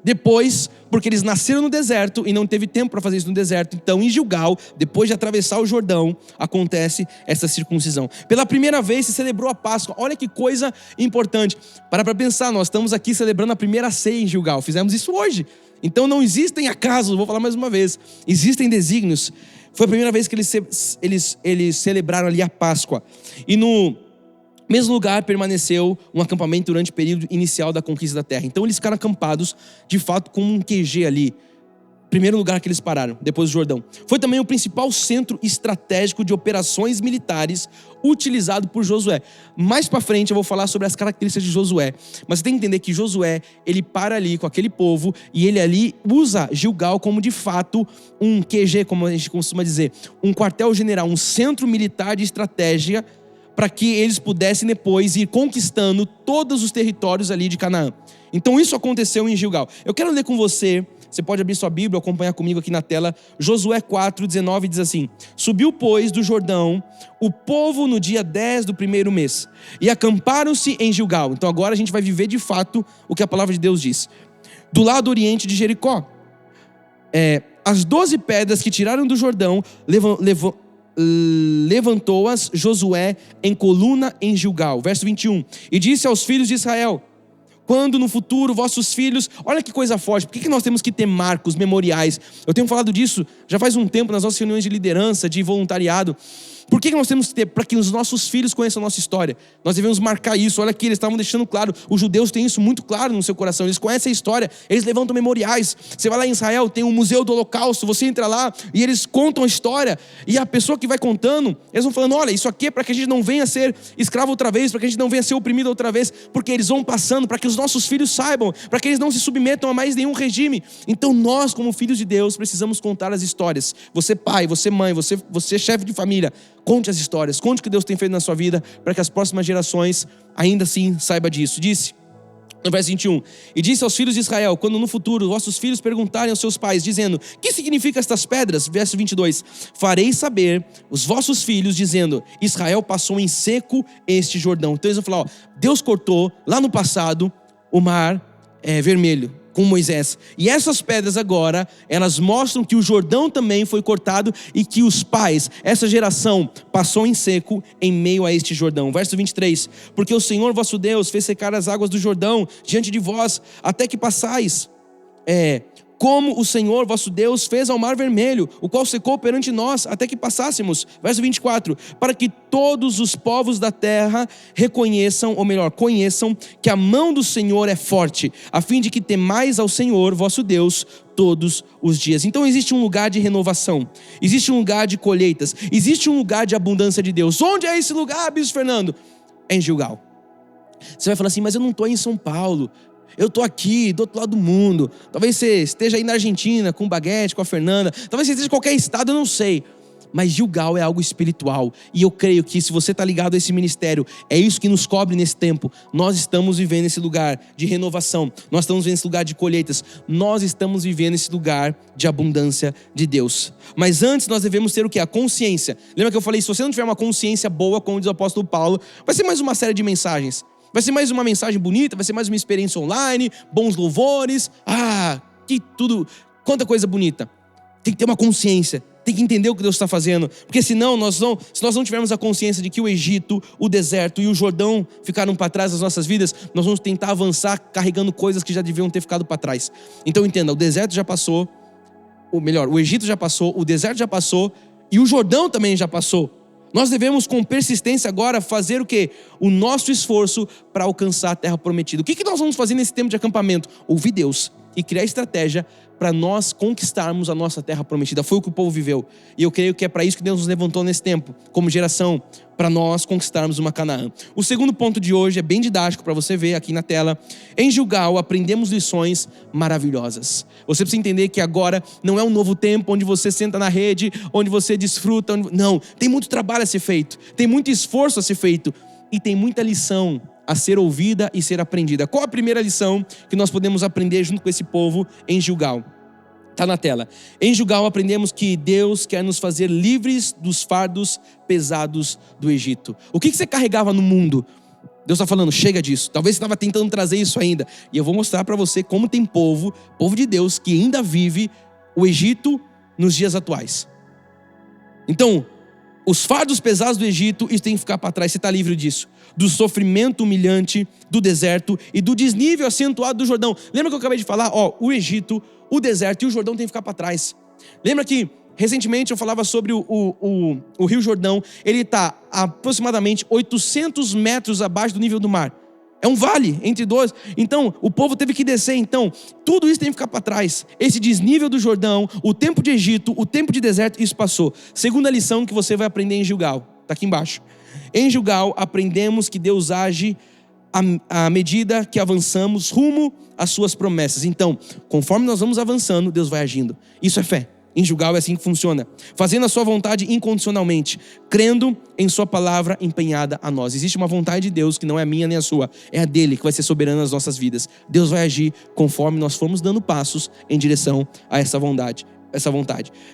S1: depois, porque eles nasceram no deserto e não teve tempo para fazer isso no deserto. Então, em Gilgal, depois de atravessar o Jordão, acontece essa circuncisão. Pela primeira vez se celebrou a Páscoa. Olha que coisa importante. Para pensar, nós estamos aqui celebrando a primeira ceia em Gilgal. Fizemos isso hoje. Então não existem acasos, vou falar mais uma vez. Existem desígnios. Foi a primeira vez que eles celebraram ali a Páscoa. E no mesmo lugar permaneceu um acampamento durante o período inicial da conquista da terra. Então eles ficaram acampados, de fato, com um QG ali. Primeiro lugar que eles pararam, depois do Jordão. Foi também o principal centro estratégico de operações militares utilizado por Josué. Mais para frente eu vou falar sobre as características de Josué. Mas você tem que entender que Josué, ele para ali com aquele povo e ele ali usa Gilgal como de fato um QG, como a gente costuma dizer, um quartel-general, um centro militar de estratégia para que eles pudessem depois ir conquistando todos os territórios ali de Canaã. Então isso aconteceu em Gilgal. Eu quero ler com você. Você pode abrir sua Bíblia, acompanhar comigo aqui na tela. Josué 4:19 diz assim: Subiu, pois, do Jordão o povo no dia 10 do primeiro mês, e acamparam-se em Gilgal. Então agora a gente vai viver de fato o que a palavra de Deus diz. Do lado oriente de Jericó. As 12 pedras que tiraram do Jordão, levantou-as Josué em coluna em Gilgal. Verso 21. E disse aos filhos de Israel: quando no futuro vossos filhos... Olha que coisa forte. Por que nós temos que ter marcos, memoriais? Eu tenho falado disso já faz um tempo nas nossas reuniões de liderança, de voluntariado. Por que nós temos que ter? Para que os nossos filhos conheçam a nossa história. Nós devemos marcar isso. Olha aqui, eles estavam deixando claro. Os judeus têm isso muito claro no seu coração. Eles conhecem a história. Eles levantam memoriais. Você vai lá em Israel, tem o Museu do Holocausto. Você entra lá e eles contam a história. E a pessoa que vai contando, eles vão falando: olha, isso aqui é para que a gente não venha ser escravo outra vez, para que a gente não venha ser oprimido outra vez. Porque eles vão passando, para que os nossos filhos saibam, para que eles não se submetam a mais nenhum regime. Então nós, como filhos de Deus, precisamos contar as histórias. Você pai, você mãe, você chefe de família, conte as histórias, conte o que Deus tem feito na sua vida, para que as próximas gerações ainda assim saibam disso. Disse, no verso 21, e disse aos filhos de Israel: quando no futuro vossos filhos perguntarem aos seus pais, dizendo: que significa estas pedras? Verso 22, fareis saber os vossos filhos, dizendo: Israel passou em seco este Jordão. Então eles vão falar: ó, Deus cortou lá no passado o mar vermelho com Moisés. E essas pedras agora, elas mostram que o Jordão também foi cortado e que os pais, essa geração, passou em seco em meio a este Jordão. Verso 23, porque o Senhor vosso Deus fez secar as águas do Jordão diante de vós, até que passais, como o Senhor vosso Deus fez ao mar vermelho, o qual secou perante nós, até que passássemos. Verso 24, para que todos os povos da terra reconheçam, ou melhor, conheçam que a mão do Senhor é forte, a fim de que temais ao Senhor vosso Deus todos os dias. Então existe um lugar de renovação, existe um lugar de colheitas, existe um lugar de abundância de Deus. Onde é esse lugar, Bispo Fernando? É em Gilgal. Você vai falar assim: mas eu não estou em São Paulo, eu estou aqui, do outro lado do mundo. Talvez você esteja aí na Argentina, com o Baguete, com a Fernanda. Talvez você esteja em qualquer estado, eu não sei. Mas Gilgal é algo espiritual. E eu creio que se você está ligado a esse ministério, é isso que nos cobre nesse tempo. Nós estamos vivendo esse lugar de renovação. Nós estamos vivendo esse lugar de colheitas. Nós estamos vivendo esse lugar de abundância de Deus. Mas antes nós devemos ter o quê? A consciência. Lembra que eu falei, se você não tiver uma consciência boa, como diz o apóstolo Paulo, vai ser mais uma série de mensagens. Vai ser mais uma mensagem bonita, vai ser mais uma experiência online, bons louvores. Que tudo, quanta coisa bonita. Tem que ter uma consciência, tem que entender o que Deus está fazendo. Porque senão, se nós não tivermos a consciência de que o Egito, o deserto e o Jordão ficaram para trás das nossas vidas, nós vamos tentar avançar carregando coisas que já deviam ter ficado para trás. Então entenda, o deserto já passou, o Egito já passou, o deserto já passou e o Jordão também já passou. Nós devemos com persistência agora fazer o quê? O nosso esforço para alcançar a terra prometida. O que nós vamos fazer nesse tempo de acampamento? Ouvir Deus e criar estratégia para nós conquistarmos a nossa terra prometida. Foi o que o povo viveu. E eu creio que é para isso que Deus nos levantou nesse tempo, como geração, para nós conquistarmos uma Canaã. O segundo ponto de hoje é bem didático para você ver aqui na tela. Em Gilgal aprendemos lições maravilhosas. Você precisa entender que agora não é um novo tempo onde você senta na rede, onde você desfruta. Não, tem muito trabalho a ser feito, tem muito esforço a ser feito e tem muita lição a ser ouvida e ser aprendida. Qual a primeira lição que nós podemos aprender junto com esse povo em Gilgal? Está na tela. Em Gilgal aprendemos que Deus quer nos fazer livres dos fardos pesados do Egito. O que você carregava no mundo? Deus está falando, chega disso. Talvez você estava tentando trazer isso ainda. E eu vou mostrar para você como tem povo de Deus, que ainda vive o Egito nos dias atuais. Então, os fardos pesados do Egito, isso tem que ficar para trás, você está livre disso. Do sofrimento humilhante do deserto e do desnível acentuado do Jordão. Lembra que eu acabei de falar? O Egito, o deserto e o Jordão tem que ficar para trás. Lembra que recentemente eu falava sobre o Rio Jordão. Ele está aproximadamente 800 metros abaixo do nível do mar. É um vale entre dois. Então, o povo teve que descer. Então, tudo isso tem que ficar para trás. Esse desnível do Jordão, o tempo de Egito, o tempo de deserto, isso passou. Segunda lição que você vai aprender em Gilgal. Está aqui embaixo. Em Gilgal, aprendemos que Deus age à medida que avançamos rumo às suas promessas. Então, conforme nós vamos avançando, Deus vai agindo. Isso é fé. Em Gilgal é assim que funciona. Fazendo a sua vontade incondicionalmente, crendo em sua palavra empenhada a nós. Existe uma vontade de Deus que não é a minha nem a sua, é a dele que vai ser soberana nas nossas vidas. Deus vai agir conforme nós formos dando passos em direção a essa vontade.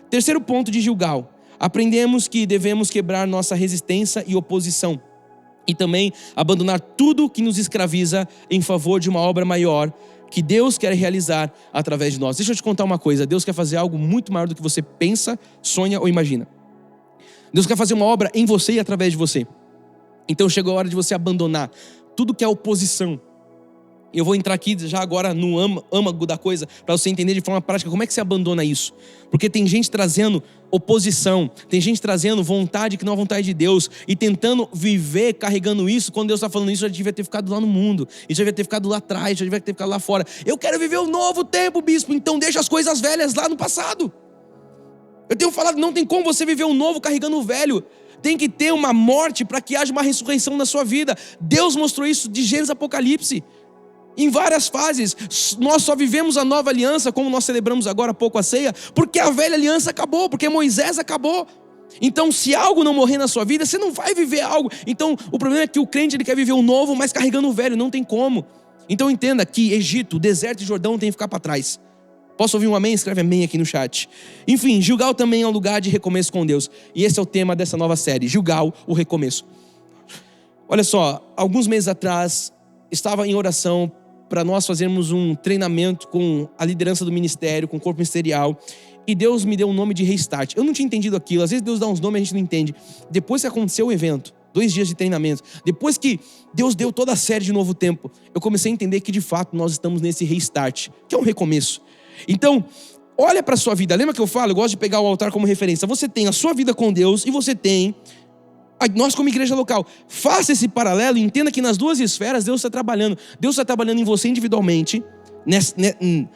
S1: Terceiro ponto de Gilgal. Aprendemos que devemos quebrar nossa resistência e oposição. E também abandonar tudo que nos escraviza em favor de uma obra maior que Deus quer realizar através de nós. Deixa eu te contar uma coisa. Deus quer fazer algo muito maior do que você pensa, sonha ou imagina. Deus quer fazer uma obra em você e através de você. Então chegou a hora de você abandonar tudo que é oposição. Eu vou entrar aqui já agora no âmago da coisa, para você entender de forma prática como é que você abandona isso. Porque tem gente trazendo oposição, tem gente trazendo vontade que não é vontade de Deus, e tentando viver carregando isso. Quando Deus está falando isso, já devia ter ficado lá no mundo, e já devia ter ficado lá atrás, já devia ter ficado lá fora. Eu quero viver um novo tempo, bispo, então deixa as coisas velhas lá no passado. Eu tenho falado, não tem como você viver um novo carregando o velho. Tem que ter uma morte para que haja uma ressurreição na sua vida. Deus mostrou isso de Gênesis a Apocalipse. Em várias fases, nós só vivemos a nova aliança, como nós celebramos agora há pouco a ceia, porque a velha aliança acabou, porque Moisés acabou. Então, se algo não morrer na sua vida, você não vai viver algo. Então, o problema é que o crente ele quer viver o novo, mas carregando o velho, não tem como. Então, entenda que Egito, deserto e Jordão tem que ficar para trás. Posso ouvir um amém? Escreve amém aqui no chat. Enfim, Gilgal também é um lugar de recomeço com Deus. E esse é o tema dessa nova série, Gilgal, o recomeço. Olha só, alguns meses atrás, estava em oração para nós fazermos um treinamento com a liderança do ministério, com o corpo ministerial, e Deus me deu um nome de Restart. Eu não tinha entendido aquilo, às vezes Deus dá uns nomes e a gente não entende. Depois que aconteceu o evento, 2 dias de treinamento, depois que Deus deu toda a série de Novo Tempo, eu comecei a entender que de fato nós estamos nesse Restart, que é um recomeço. Então, olha para a sua vida, lembra que eu falo? Eu gosto de pegar o altar como referência. Você tem a sua vida com Deus e você tem nós como igreja local. Faça esse paralelo e entenda que nas duas esferas Deus está trabalhando. Deus está trabalhando em você individualmente,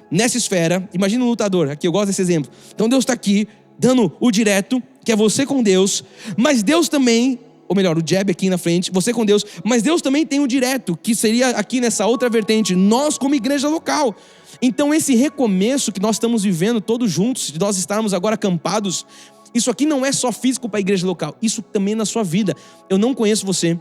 S1: nessa esfera. Imagina um lutador, aqui eu gosto desse exemplo. Então Deus está aqui, dando o direto, que é você com Deus, mas Deus também, ou melhor, o jab aqui na frente, você com Deus, mas Deus também tem o direto, que seria aqui nessa outra vertente, nós como igreja local. Então esse recomeço que nós estamos vivendo todos juntos, de nós estarmos agora acampados, isso aqui não é só físico para a igreja local, isso também na sua vida. Eu não conheço você,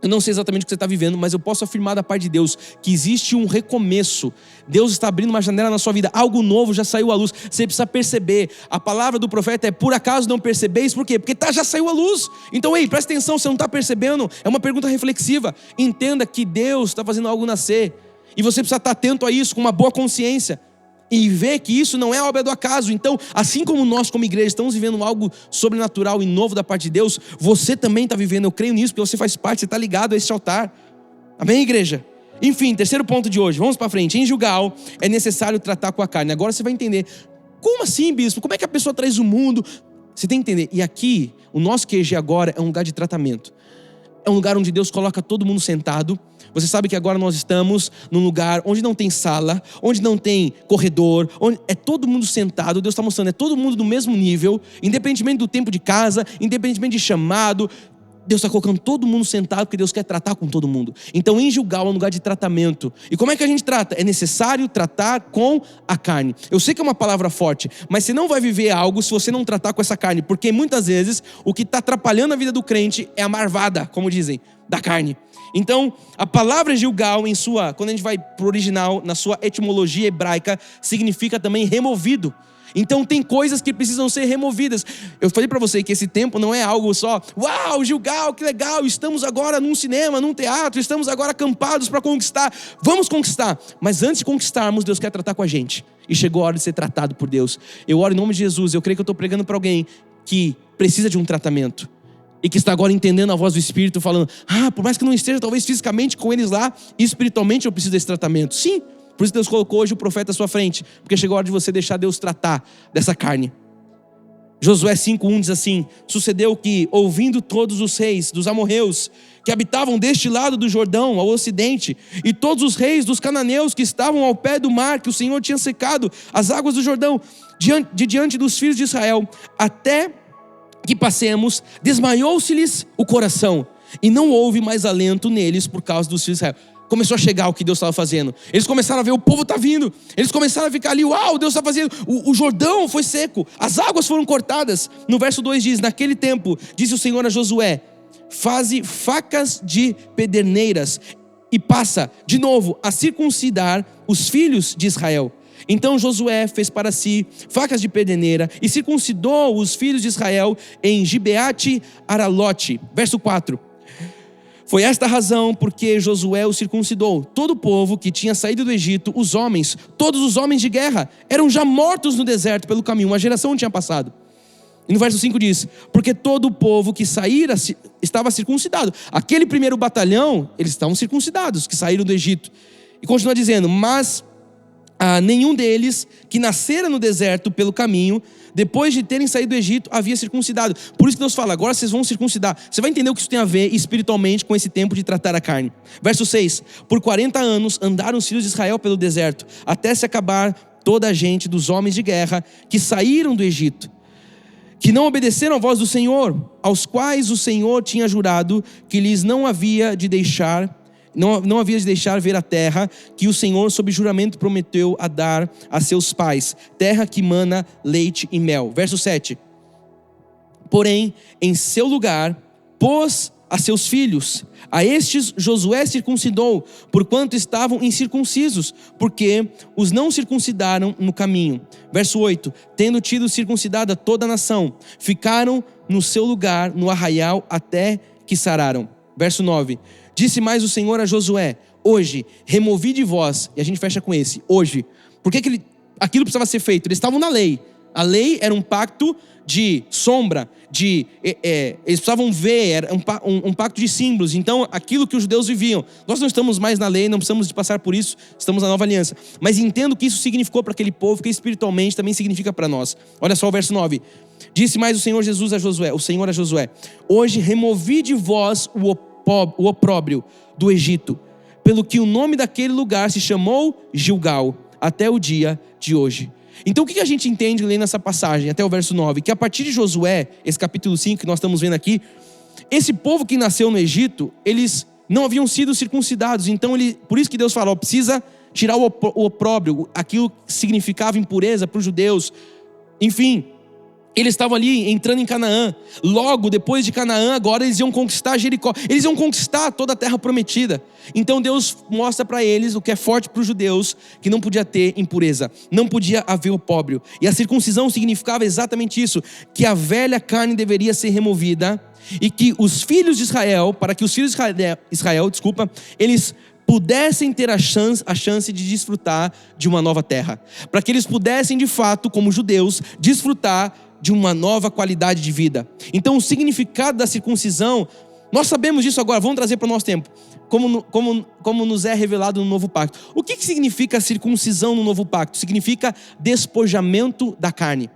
S1: eu não sei exatamente o que você está vivendo, mas eu posso afirmar da parte de Deus que existe um recomeço. Deus está abrindo uma janela na sua vida, algo novo já saiu à luz. Você precisa perceber. A palavra do profeta é: por acaso não percebeis? Por quê? Porque já saiu à luz. Então, ei, presta atenção, você não está percebendo? É uma pergunta reflexiva. Entenda que Deus está fazendo algo nascer, e você precisa estar atento a isso com uma boa consciência e ver que isso não é obra do acaso. Então, assim como nós como igreja estamos vivendo algo sobrenatural e novo da parte de Deus, você também está vivendo. Eu creio nisso, porque você faz parte, você está ligado a esse altar. Amém, igreja? Enfim, terceiro ponto de hoje, vamos para frente. Em Gilgal é necessário tratar com a carne. Agora você vai entender, como assim, bispo? Como é que a pessoa traz o mundo? Você tem que entender. E aqui, o nosso QG agora é um lugar de tratamento. É um lugar onde Deus coloca todo mundo sentado. Você sabe que agora nós estamos num lugar onde não tem sala, onde não tem corredor, onde é todo mundo sentado. Deus está mostrando, é todo mundo do mesmo nível, independentemente do tempo de casa, independentemente de chamado. Deus está colocando todo mundo sentado porque Deus quer tratar com todo mundo. Então, em Gilgal é um lugar de tratamento. E como é que a gente trata? É necessário tratar com a carne. Eu sei que é uma palavra forte, mas você não vai viver algo se você não tratar com essa carne. Porque muitas vezes o que está atrapalhando a vida do crente é a marvada, como dizem, da carne. Então, a palavra Gilgal, quando a gente vai para o original, na sua etimologia hebraica, significa também removido. Então tem coisas que precisam ser removidas. Eu falei para você que esse tempo não é algo só, uau, Gilgal, que legal, estamos agora num cinema, num teatro, estamos agora acampados para conquistar. Vamos conquistar. Mas antes de conquistarmos, Deus quer tratar com a gente. E chegou a hora de ser tratado por Deus. Eu oro em nome de Jesus, eu creio que eu estou pregando para alguém que precisa de um tratamento. E que está agora entendendo a voz do Espírito, falando, por mais que não esteja talvez fisicamente com eles lá, espiritualmente eu preciso desse tratamento. Sim. Por isso Deus colocou hoje o profeta à sua frente, porque chegou a hora de você deixar Deus tratar dessa carne. Josué 5:1 diz assim: sucedeu que, ouvindo todos os reis dos amorreus que habitavam deste lado do Jordão, ao ocidente, e todos os reis dos cananeus que estavam ao pé do mar, que o Senhor tinha secado as águas do Jordão, diante dos filhos de Israel, até que passemos, desmaiou-se-lhes o coração, e não houve mais alento neles por causa dos filhos de Israel. Começou a chegar o que Deus estava fazendo. Eles começaram a ver, o povo está vindo. Eles começaram a ficar ali, uau, Deus está fazendo. O Jordão foi seco, as águas foram cortadas. No verso 2 diz: naquele tempo, disse o Senhor a Josué: faze facas de pederneiras e passa de novo a circuncidar os filhos de Israel. Então Josué fez para si facas de pederneira e circuncidou os filhos de Israel em Gibeate Aralote. Verso 4. Foi esta a razão porque Josué o circuncidou. Todo o povo que tinha saído do Egito, os homens, todos os homens de guerra, eram já mortos no deserto pelo caminho. Uma geração tinha passado. E no verso 5 diz: porque todo o povo que saíra estava circuncidado. Aquele primeiro batalhão, eles estavam circuncidados, que saíram do Egito. E continua dizendo: mas nenhum deles que nascera no deserto pelo caminho, depois de terem saído do Egito, havia circuncidado. Por isso que Deus fala: agora vocês vão circuncidar. Você vai entender o que isso tem a ver espiritualmente com esse tempo de tratar a carne. Verso 6: por 40 anos andaram os filhos de Israel pelo deserto, até se acabar toda a gente dos homens de guerra que saíram do Egito, que não obedeceram à voz do Senhor, aos quais o Senhor tinha jurado que lhes não havia de deixar ver a terra que o Senhor sob juramento prometeu a dar a seus pais, terra que mana leite e mel. Verso 7. Porém, em seu lugar, pôs a seus filhos. A estes Josué circuncidou, porquanto estavam incircuncisos, porque os não circuncidaram no caminho. Verso 8. Tendo tido circuncidada toda a nação, ficaram no seu lugar, no arraial, até que sararam. Verso 9. Disse mais o Senhor a Josué: hoje removi de vós, e a gente fecha com esse, hoje. Por que aquilo precisava ser feito? Eles estavam na lei. A lei era um pacto de sombra, eles precisavam ver, era um pacto de símbolos. Então, aquilo que os judeus viviam. Nós não estamos mais na lei, não precisamos de passar por isso, estamos na nova aliança. Mas entendo o que isso significou para aquele povo, que espiritualmente também significa para nós. Olha só o verso 9. Disse mais o Senhor a Josué: hoje removi de vós o opróbrio do Egito, pelo que o nome daquele lugar se chamou Gilgal, até o dia de hoje. Então o que a gente entende lendo essa passagem, até o verso 9? Que a partir de Josué, esse capítulo 5 que nós estamos vendo aqui, esse povo que nasceu no Egito, eles não haviam sido circuncidados. Então por isso que Deus falou: precisa tirar o opróbrio, aquilo que significava impureza para os judeus. Enfim, eles estavam ali entrando em Canaã. Logo depois de Canaã, agora eles iam conquistar Jericó. Eles iam conquistar toda a terra prometida. Então Deus mostra para eles o que é forte para os judeus: que não podia ter impureza, não podia haver opróbrio. E a circuncisão significava exatamente isso: que a velha carne deveria ser removida, e que os filhos de Israel, para que os filhos de Israel, eles pudessem ter a chance de desfrutar de uma nova terra. Para que eles pudessem de fato, como judeus, desfrutar de uma nova qualidade de vida. Então o significado da circuncisão, nós sabemos disso agora, vamos trazer para o nosso tempo, como nos é revelado no novo pacto. O que significa circuncisão no novo pacto? Significa despojamento da carne.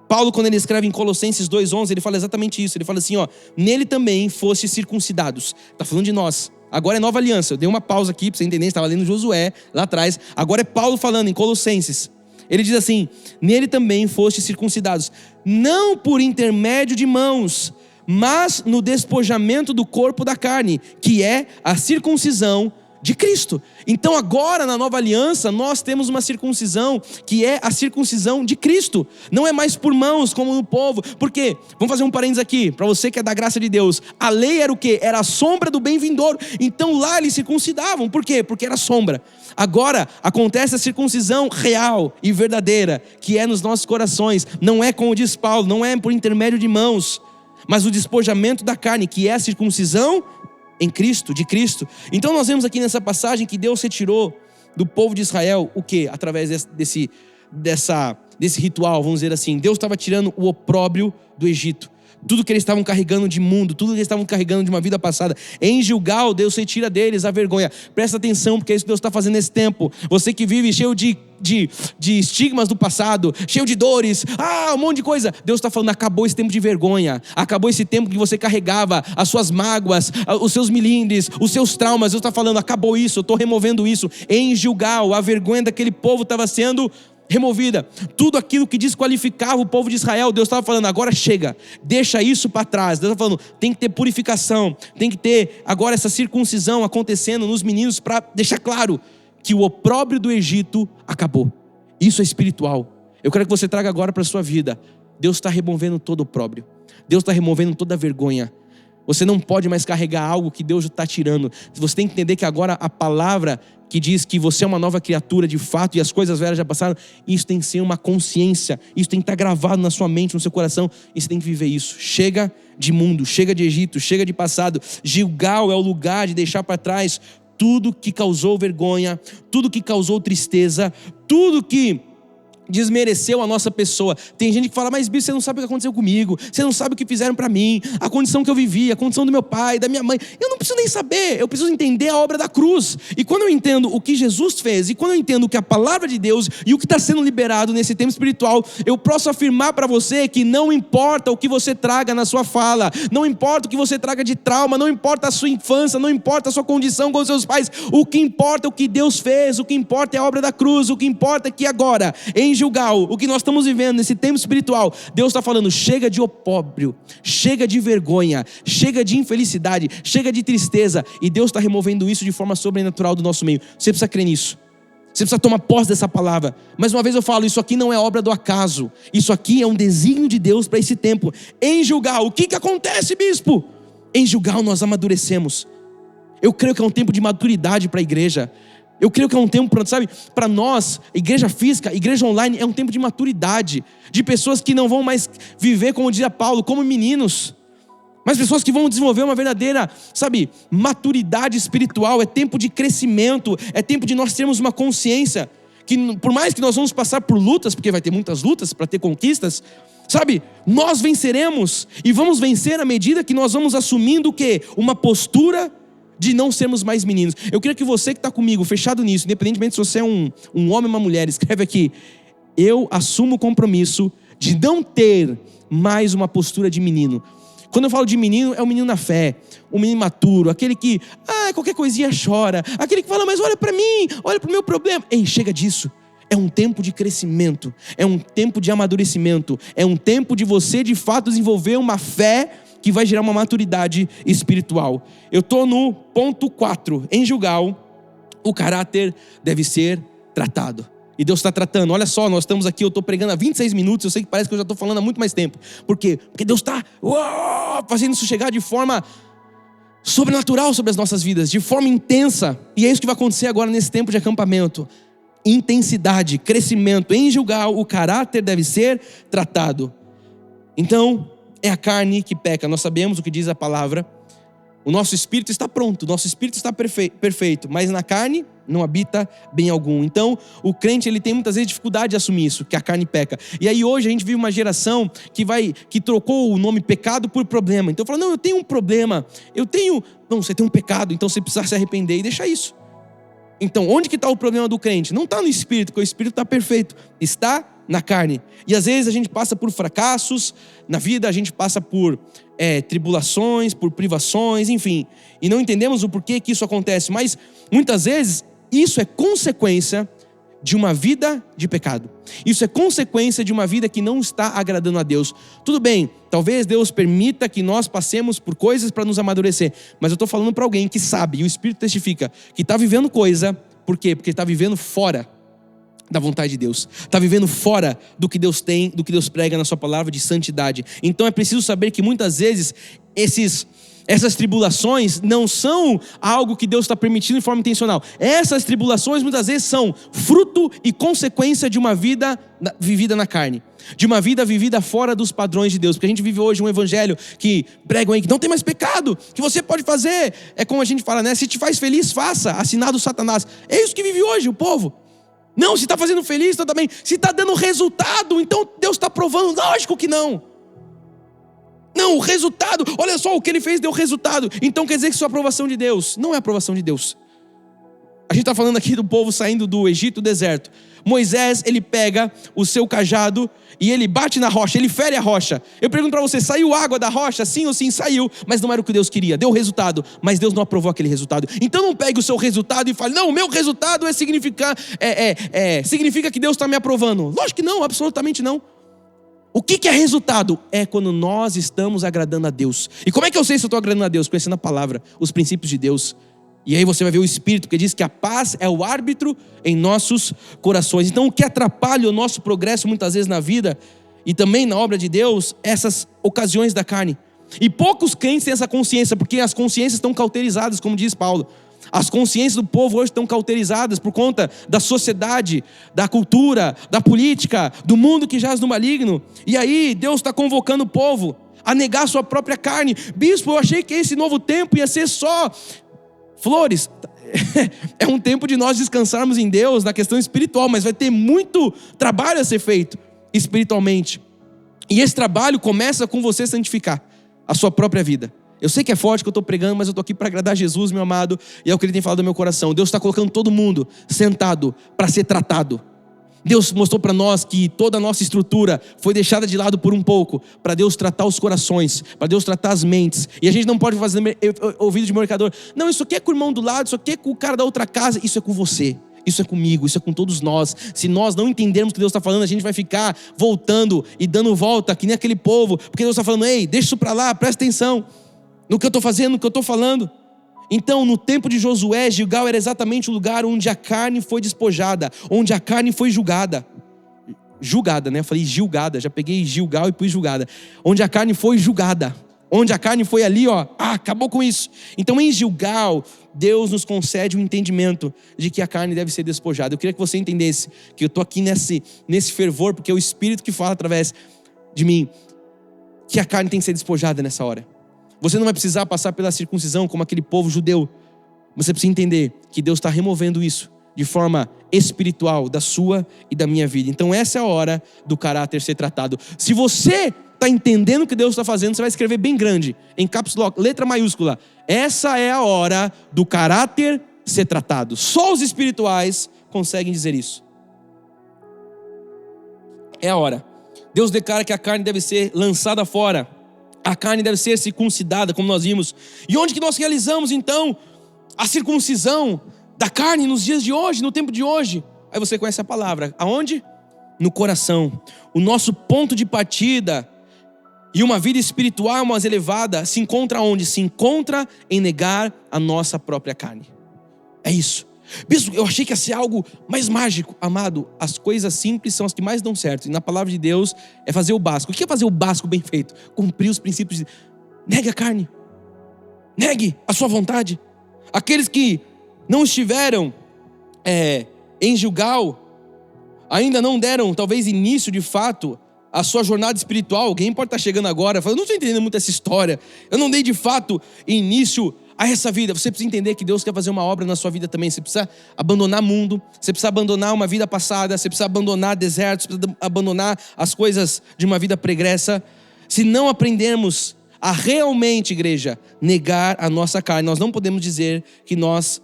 S1: Paulo, quando ele escreve em Colossenses 2:11, ele fala exatamente isso. Ele fala assim: nele também fostes circuncidados. Está falando de nós. Agora é nova aliança. Eu dei uma pausa aqui para você entender, estava lendo Josué lá atrás. Agora é Paulo falando em Colossenses. Ele diz assim: nele também fostes circuncidados, não por intermédio de mãos, mas no despojamento do corpo da carne, que é a circuncisão de Cristo. Então agora na nova aliança nós temos uma circuncisão que é a circuncisão de Cristo. Não é mais por mãos como no povo. Por quê? Vamos fazer um parênteses aqui, para você que é da graça de Deus. A lei era o quê? Era a sombra do bem vindouro. Então lá eles circuncidavam. Por quê? Porque era sombra. Agora acontece a circuncisão real e verdadeira, que é nos nossos corações. Não é como diz Paulo, não é por intermédio de mãos, mas o despojamento da carne, que é a circuncisão em Cristo, de Cristo. Então nós vemos aqui nessa passagem que Deus retirou do povo de Israel o quê? Através desse ritual, vamos dizer assim. Deus estava tirando o opróbrio do Egito. tudo que eles estavam carregando de mundo, tudo que eles estavam carregando de uma vida passada. Em Gilgal, Deus retira deles a vergonha. Presta atenção, porque é isso que Deus está fazendo nesse tempo. Você que vive cheio de estigmas do passado, cheio de dores, um monte de coisa. Deus está falando, acabou esse tempo de vergonha, acabou esse tempo que você carregava as suas mágoas, os seus milindres, os seus traumas. Deus está falando, acabou isso, eu estou removendo isso. Em Gilgal, a vergonha daquele povo estava sendo removida. Tudo aquilo que desqualificava o povo de Israel, Deus estava falando, agora chega, deixa isso para trás. Deus estava falando, tem que ter purificação, tem que ter agora essa circuncisão acontecendo nos meninos, para deixar claro que o opróbrio do Egito acabou. Isso é espiritual. Eu quero que você traga agora para a sua vida. Deus está removendo todo o opróbrio, Deus está removendo toda a vergonha. Você não pode mais carregar algo que Deus está tirando. Você tem que entender que agora a palavra que diz que você é uma nova criatura de fato e as coisas velhas já passaram, isso tem que ser uma consciência, isso tem que estar gravado na sua mente, no seu coração, e você tem que viver isso. Chega de mundo, chega de Egito, chega de passado. Gilgal é o lugar de deixar para trás tudo que causou vergonha, tudo que causou tristeza, tudo que desmereceu a nossa pessoa. Tem gente que fala, mas bicho, você não sabe o que aconteceu comigo, você não sabe o que fizeram para mim, a condição que eu vivi, a condição do meu pai, da minha mãe. Eu não preciso nem saber, eu preciso entender a obra da cruz. E quando eu entendo o que Jesus fez, e quando eu entendo o que a palavra de Deus e o que está sendo liberado nesse tempo espiritual, eu posso afirmar para você que não importa o que você traga na sua fala, não importa o que você traga de trauma, não importa a sua infância, não importa a sua condição com os seus pais, o que importa é o que Deus fez, o que importa é a obra da cruz, o que importa é que agora, em Gilgal, o que nós estamos vivendo nesse tempo espiritual, Deus está falando, chega de opróbrio, chega de vergonha, chega de infelicidade, chega de tristeza, e Deus está removendo isso de forma sobrenatural do nosso meio. Você precisa crer nisso, você precisa tomar posse dessa palavra. Mais uma vez eu falo, isso aqui não é obra do acaso, isso aqui é um desígnio de Deus para esse tempo. Em Gilgal, o que acontece, bispo? Em Gilgal nós amadurecemos. Eu creio que é um tempo de maturidade para a igreja. Eu creio que é um tempo, sabe, para nós, igreja física, igreja online, é um tempo de maturidade, de pessoas que não vão mais viver, como dizia Paulo, como meninos, mas pessoas que vão desenvolver uma verdadeira, sabe, maturidade espiritual. É tempo de crescimento, é tempo de nós termos uma consciência, que por mais que nós vamos passar por lutas, porque vai ter muitas lutas para ter conquistas, sabe, nós venceremos, e vamos vencer à medida que nós vamos assumindo o quê? Uma postura de não sermos mais meninos. Eu queria que você que está comigo, fechado nisso, independentemente se você é um homem ou uma mulher, escreve aqui, eu assumo o compromisso de não ter mais uma postura de menino. Quando eu falo de menino, é um menino na fé, um menino maturo, aquele que, qualquer coisinha chora, aquele que fala, mas olha para mim, olha para o meu problema. Ei, chega disso. É um tempo de crescimento, é um tempo de amadurecimento, é um tempo de você de fato desenvolver uma fé que vai gerar uma maturidade espiritual. Eu estou no ponto 4. Em Gilgal, o caráter deve ser tratado. E Deus está tratando. Olha só, nós estamos aqui, eu estou pregando há 26 minutos, eu sei que parece que eu já estou falando há muito mais tempo. Por quê? Porque Deus está fazendo isso chegar de forma sobrenatural sobre as nossas vidas, de forma intensa. E é isso que vai acontecer agora nesse tempo de acampamento. Intensidade, crescimento. Em Gilgal, o caráter deve ser tratado. Então, é a carne que peca. Nós sabemos o que diz a palavra. O nosso espírito está pronto, o nosso espírito está perfeito, mas na carne não habita bem algum. Então, o crente ele tem muitas vezes dificuldade de assumir isso, que a carne peca. E aí hoje a gente vive uma geração que trocou o nome pecado por problema. Então fala, não, eu tenho um problema, você tem um pecado, então você precisa se arrepender e deixar isso. Então, onde que está o problema do crente? Não está no espírito, porque o espírito está perfeito, está na carne. E às vezes a gente passa por fracassos na vida, a gente passa por tribulações, por privações, enfim, e não entendemos o porquê que isso acontece, mas muitas vezes isso é consequência de uma vida de pecado. Isso é consequência de uma vida que não está agradando a Deus. Tudo bem, talvez Deus permita que nós passemos por coisas para nos amadurecer, mas eu estou falando para alguém que sabe, e o Espírito testifica, que está vivendo coisa, por quê? Porque está vivendo fora da vontade de Deus, está vivendo fora do que Deus tem, do que Deus prega na sua palavra de santidade. Então é preciso saber que muitas vezes essas tribulações não são algo que Deus está permitindo de forma intencional. Essas tribulações muitas vezes são fruto e consequência de uma vida vivida na carne, de uma vida vivida fora dos padrões de Deus. Porque a gente vive hoje um evangelho que pregam aí que não tem mais pecado, que você pode fazer, é como a gente fala, né? Se te faz feliz, faça, assinado Satanás. É isso que vive hoje o povo. Não, se está fazendo feliz, então também. Se está dando resultado, então Deus está provando. Lógico que não. Não, o resultado, olha só o que ele fez, deu resultado. Então quer dizer que isso é a aprovação de Deus. Não é a aprovação de Deus. A gente está falando aqui do povo saindo do Egito, do deserto. Moisés, ele pega o seu cajado e ele bate na rocha, ele fere a rocha. Eu pergunto para você, saiu água da rocha? Sim ou sim, saiu, mas não era o que Deus queria. Deu resultado, mas Deus não aprovou aquele resultado. Então não pegue o seu resultado e fale, não, o meu resultado significa que Deus está me aprovando. Lógico que não, absolutamente não. O que é resultado? É quando nós estamos agradando a Deus. E como é que eu sei se eu estou agradando a Deus? Conhecendo a palavra, os princípios de Deus. E aí você vai ver o Espírito, que diz que a paz é o árbitro em nossos corações. Então o que atrapalha o nosso progresso muitas vezes na vida e também na obra de Deus, essas ocasiões da carne. E poucos crentes têm essa consciência, porque as consciências estão cauterizadas, como diz Paulo. As consciências do povo hoje estão cauterizadas por conta da sociedade, da cultura, da política, do mundo que jaz no maligno. E aí Deus está convocando o povo a negar a sua própria carne. Bispo, eu achei que esse novo tempo ia ser só flores. É um tempo de nós descansarmos em Deus na questão espiritual, mas vai ter muito trabalho a ser feito espiritualmente. E esse trabalho começa com você santificar a sua própria vida. Eu sei que é forte que eu estou pregando, mas eu estou aqui para agradar Jesus, meu amado, e é o que Ele tem falado no meu coração. Deus está colocando todo mundo sentado para ser tratado. Deus mostrou para nós que toda a nossa estrutura foi deixada de lado por um pouco, para Deus tratar os corações, para Deus tratar as mentes. E a gente não pode fazer ouvido de mercador. Não, isso aqui é com o irmão do lado, isso aqui é com o cara da outra casa, isso é com você. Isso é comigo, isso é com todos nós. Se nós não entendermos o que Deus está falando, a gente vai ficar voltando e dando volta, que nem aquele povo, porque Deus está falando, ei, deixa isso para lá, presta atenção no que eu estou fazendo, no que eu estou falando. Então, no tempo de Josué, Gilgal era exatamente o lugar onde a carne foi despojada, onde a carne foi julgada. Julgada, né? Eu falei Gilgada, já peguei Gilgal e pus julgada. Onde a carne foi julgada. Onde a carne foi ali, acabou com isso. Então, em Gilgal, Deus nos concede um entendimento de que a carne deve ser despojada. Eu queria que você entendesse que eu estou aqui nesse fervor, porque é o Espírito que fala através de mim, que a carne tem que ser despojada nessa hora. Você não vai precisar passar pela circuncisão como aquele povo judeu. Você precisa entender que Deus está removendo isso de forma espiritual da sua e da minha vida. Então essa é a hora do caráter ser tratado. Se você está entendendo o que Deus está fazendo, você vai escrever bem grande, em caps lock, letra maiúscula. Essa é a hora do caráter ser tratado. Só os espirituais conseguem dizer isso. É a hora. Deus declara que a carne deve ser lançada fora. A carne deve ser circuncidada, como nós vimos. E onde que nós realizamos, então, a circuncisão da carne nos dias de hoje, no tempo de hoje? Aí você conhece a palavra. Aonde? No coração. O nosso ponto de partida e uma vida espiritual mais elevada se encontra onde? Se encontra em negar a nossa própria carne. É isso. Bispo, eu achei que ia ser algo mais mágico. Amado, as coisas simples são as que mais dão certo. E na palavra de Deus é fazer o básico. O que é fazer o básico bem feito? Cumprir os princípios de... Negue a carne. Negue a sua vontade. Aqueles que não estiveram em Gilgal, ainda não deram talvez início de fato a sua jornada espiritual. Alguém pode estar chegando agora falando, não estou entendendo muito essa história. Eu não dei de fato início a essa vida. Você precisa entender que Deus quer fazer uma obra na sua vida também. Você precisa abandonar mundo, você precisa abandonar uma vida passada, você precisa abandonar desertos, você precisa abandonar as coisas de uma vida pregressa. Se não aprendermos a realmente, igreja, negar a nossa carne, nós não podemos dizer que nós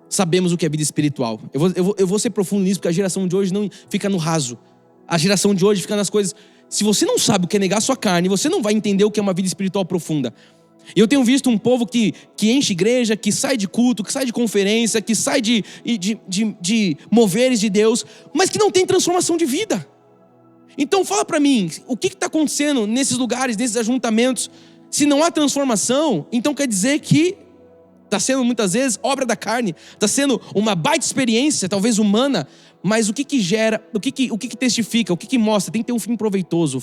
S1: sabemos o que é vida espiritual. Eu vou ser profundo nisso, porque a geração de hoje não fica no raso. A geração de hoje fica nas coisas. Se você não sabe o que é negar a sua carne, você não vai entender o que é uma vida espiritual profunda. E eu tenho visto um povo que enche igreja, que sai de culto, que sai de conferência, que sai de moveres de Deus, mas que não tem transformação de vida. Então fala para mim, o que está acontecendo nesses lugares, nesses ajuntamentos? Se não há transformação, então quer dizer que está sendo muitas vezes obra da carne, está sendo uma baita experiência, talvez humana, mas o que gera, o que testifica, o que mostra? Tem que ter um fim proveitoso.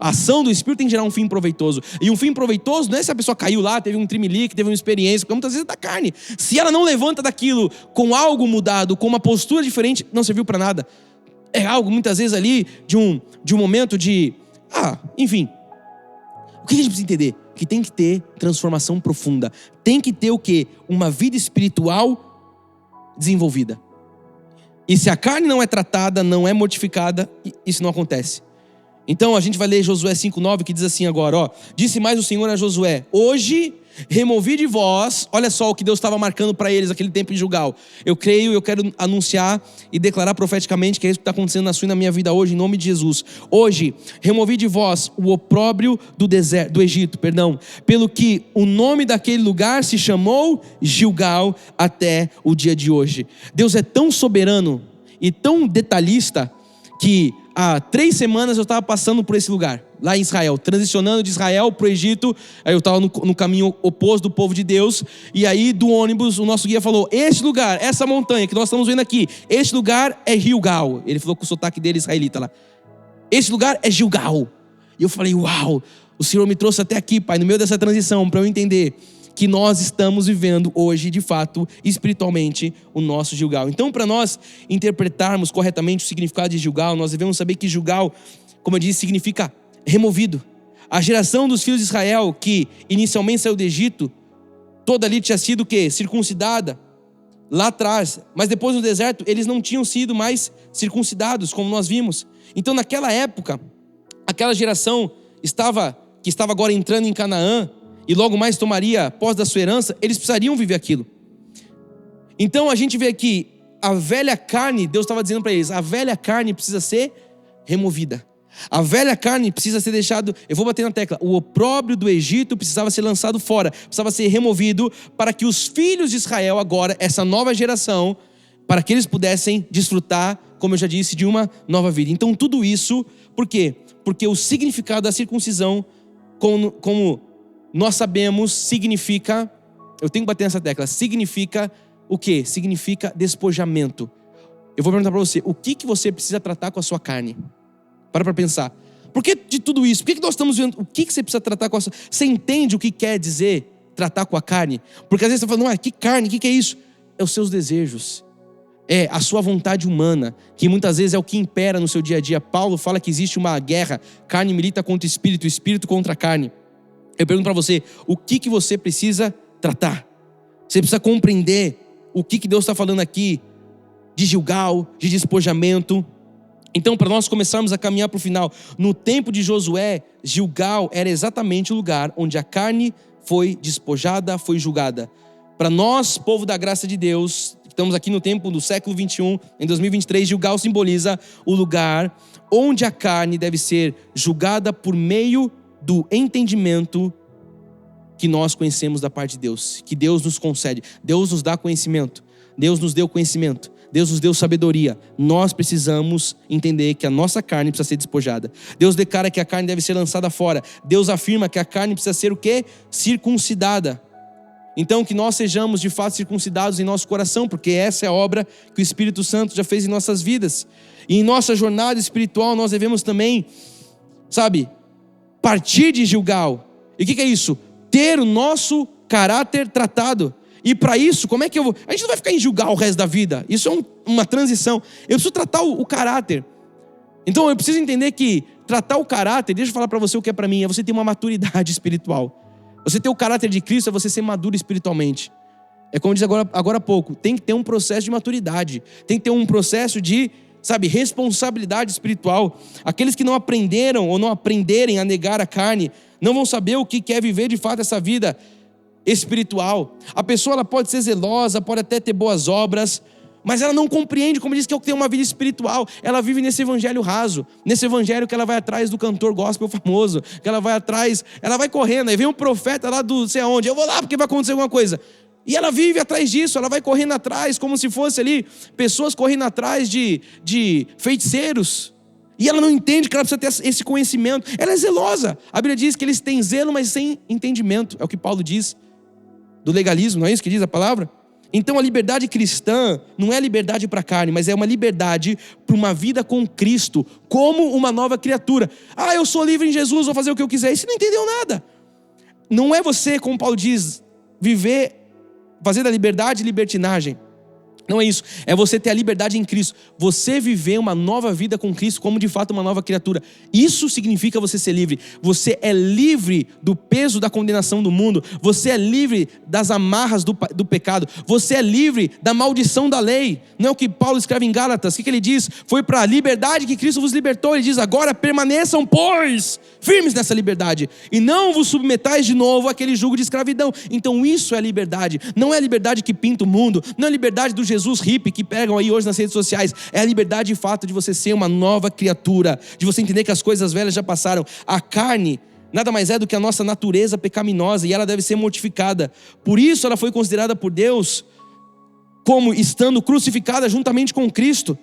S1: A ação do Espírito tem que gerar um fim proveitoso. E um fim proveitoso não é se a pessoa caiu lá, teve um trimelique, teve uma experiência, porque muitas vezes é da carne. Se ela não levanta daquilo com algo mudado, com uma postura diferente, não serviu para nada. É algo muitas vezes ali de um momento de... enfim. O que a gente precisa entender? Que tem que ter transformação profunda. Tem que ter o quê? Uma vida espiritual desenvolvida. E se a carne não é tratada, não é mortificada, isso não acontece. Então a gente vai ler Josué 5:9, que diz assim agora, ó. Disse mais o Senhor a Josué: hoje removi de vós, olha só o que Deus estava marcando para eles naquele tempo em Gilgal. Eu creio, eu quero anunciar e declarar profeticamente que é isso que está acontecendo na sua e na minha vida hoje, em nome de Jesus. Hoje removi de vós o opróbrio do Egito, pelo que o nome daquele lugar se chamou Gilgal até o dia de hoje. Deus é tão soberano e tão detalhista que há 3 semanas eu estava passando por esse lugar, lá em Israel, transicionando de Israel para o Egito. Aí eu estava no caminho oposto do povo de Deus, e aí do ônibus o nosso guia falou: este lugar, essa montanha que nós estamos vendo aqui, este lugar é Gilgal. Ele falou com o sotaque dele israelita lá: este lugar é Gilgal. E eu falei: uau, o Senhor me trouxe até aqui, Pai, no meio dessa transição, para eu entender que nós estamos vivendo hoje, de fato, espiritualmente, o nosso Gilgal. Então, para nós interpretarmos corretamente o significado de Gilgal, nós devemos saber que Gilgal, como eu disse, significa removido. A geração dos filhos de Israel, que inicialmente saiu do Egito, toda ali tinha sido o quê? Circuncidada, lá atrás. Mas depois no deserto, eles não tinham sido mais circuncidados, como nós vimos. Então, naquela época, aquela geração que estava agora entrando em Canaã, e logo mais tomaria posse da sua herança, eles precisariam viver aquilo. Então a gente vê aqui, a velha carne, Deus estava dizendo para eles, a velha carne precisa ser removida. A velha carne precisa ser deixado, eu vou bater na tecla, o opróbrio do Egito precisava ser lançado fora, precisava ser removido, para que os filhos de Israel agora, essa nova geração, para que eles pudessem desfrutar, como eu já disse, de uma nova vida. Então tudo isso, por quê? Porque o significado da circuncisão, como nós sabemos, significa, eu tenho que bater nessa tecla, significa o quê? Significa despojamento. Eu vou perguntar para você, o que você precisa tratar com a sua carne? Para pensar. Por que de tudo isso? Por que nós estamos vendo? O que você precisa tratar com a sua... Você entende o que quer dizer tratar com a carne? Porque às vezes você fala, não, que carne? O que é isso? É os seus desejos. É a sua vontade humana, que muitas vezes é o que impera no seu dia a dia. Paulo fala que existe uma guerra, carne milita contra espírito, espírito contra a carne. Eu pergunto para você, o que você precisa tratar? Você precisa compreender o que Deus está falando aqui de Gilgal, de despojamento. Então, para nós começarmos a caminhar para o final, no tempo de Josué, Gilgal era exatamente o lugar onde a carne foi despojada, foi julgada. Para nós, povo da graça de Deus, estamos aqui no tempo do século 21, em 2023, Gilgal simboliza o lugar onde a carne deve ser julgada por meio do entendimento que nós conhecemos da parte de Deus, que Deus nos concede. Deus nos dá conhecimento, Deus nos deu conhecimento, Deus nos deu sabedoria. Nós precisamos entender que a nossa carne precisa ser despojada. Deus declara que a carne deve ser lançada fora. Deus afirma que a carne precisa ser o quê? Circuncidada. Então que nós sejamos de fato circuncidados em nosso coração, porque essa é a obra que o Espírito Santo já fez em nossas vidas. E em nossa jornada espiritual nós devemos também, partir de Gilgal. E o que é isso? Ter o nosso caráter tratado. E para isso, como é que eu vou... A gente não vai ficar em Gilgal o resto da vida. Isso é uma transição. Eu preciso tratar o caráter. Então eu preciso entender que tratar o caráter, deixa eu falar para você o que é para mim, é você ter uma maturidade espiritual. Você ter o caráter de Cristo é você ser maduro espiritualmente. É como diz agora há pouco, tem que ter um processo de maturidade. Tem que ter um processo de, responsabilidade espiritual. Aqueles que não aprenderam ou não aprenderem a negar a carne, não vão saber o que é viver de fato essa vida espiritual. A pessoa ela pode ser zelosa, pode até ter boas obras, mas ela não compreende, como diz, que é o que tem uma vida espiritual. Ela vive nesse evangelho raso, nesse evangelho que ela vai atrás do cantor gospel famoso, que ela vai atrás, ela vai correndo, aí vem um profeta lá do sei aonde, eu vou lá porque vai acontecer alguma coisa. E ela vive atrás disso, ela vai correndo atrás, como se fosse ali pessoas correndo atrás de feiticeiros. E ela não entende que ela precisa ter esse conhecimento. Ela é zelosa. A Bíblia diz que eles têm zelo, mas sem entendimento. É o que Paulo diz do legalismo, não é isso que diz a palavra? Então a liberdade cristã não é liberdade para a carne, mas é uma liberdade para uma vida com Cristo, como uma nova criatura. Eu sou livre em Jesus, vou fazer o que eu quiser. E você não entendeu nada. Não é você, como Paulo diz, fazer da liberdade libertinagem. Não é isso, é você ter a liberdade em Cristo. Você viver uma nova vida com Cristo como de fato uma nova criatura. Isso significa você ser livre. Você é livre do peso da condenação do mundo. Você é livre das amarras do pecado. Você é livre da maldição da lei. Não é o que Paulo escreve em Gálatas. O que ele diz? Foi para a liberdade que Cristo vos libertou. Ele diz, agora permaneçam, pois, firmes nessa liberdade. E não vos submetais de novo àquele jugo de escravidão. Então isso é liberdade. Não é a liberdade que pinta o mundo. Não é a liberdade do Jesus hippie que pegam aí hoje nas redes sociais. É a liberdade de fato de você ser uma nova criatura, de você entender que as coisas velhas já passaram. A carne nada mais é do que a nossa natureza pecaminosa, e ela deve ser mortificada. Por isso ela foi considerada por Deus como estando crucificada juntamente com Cristo.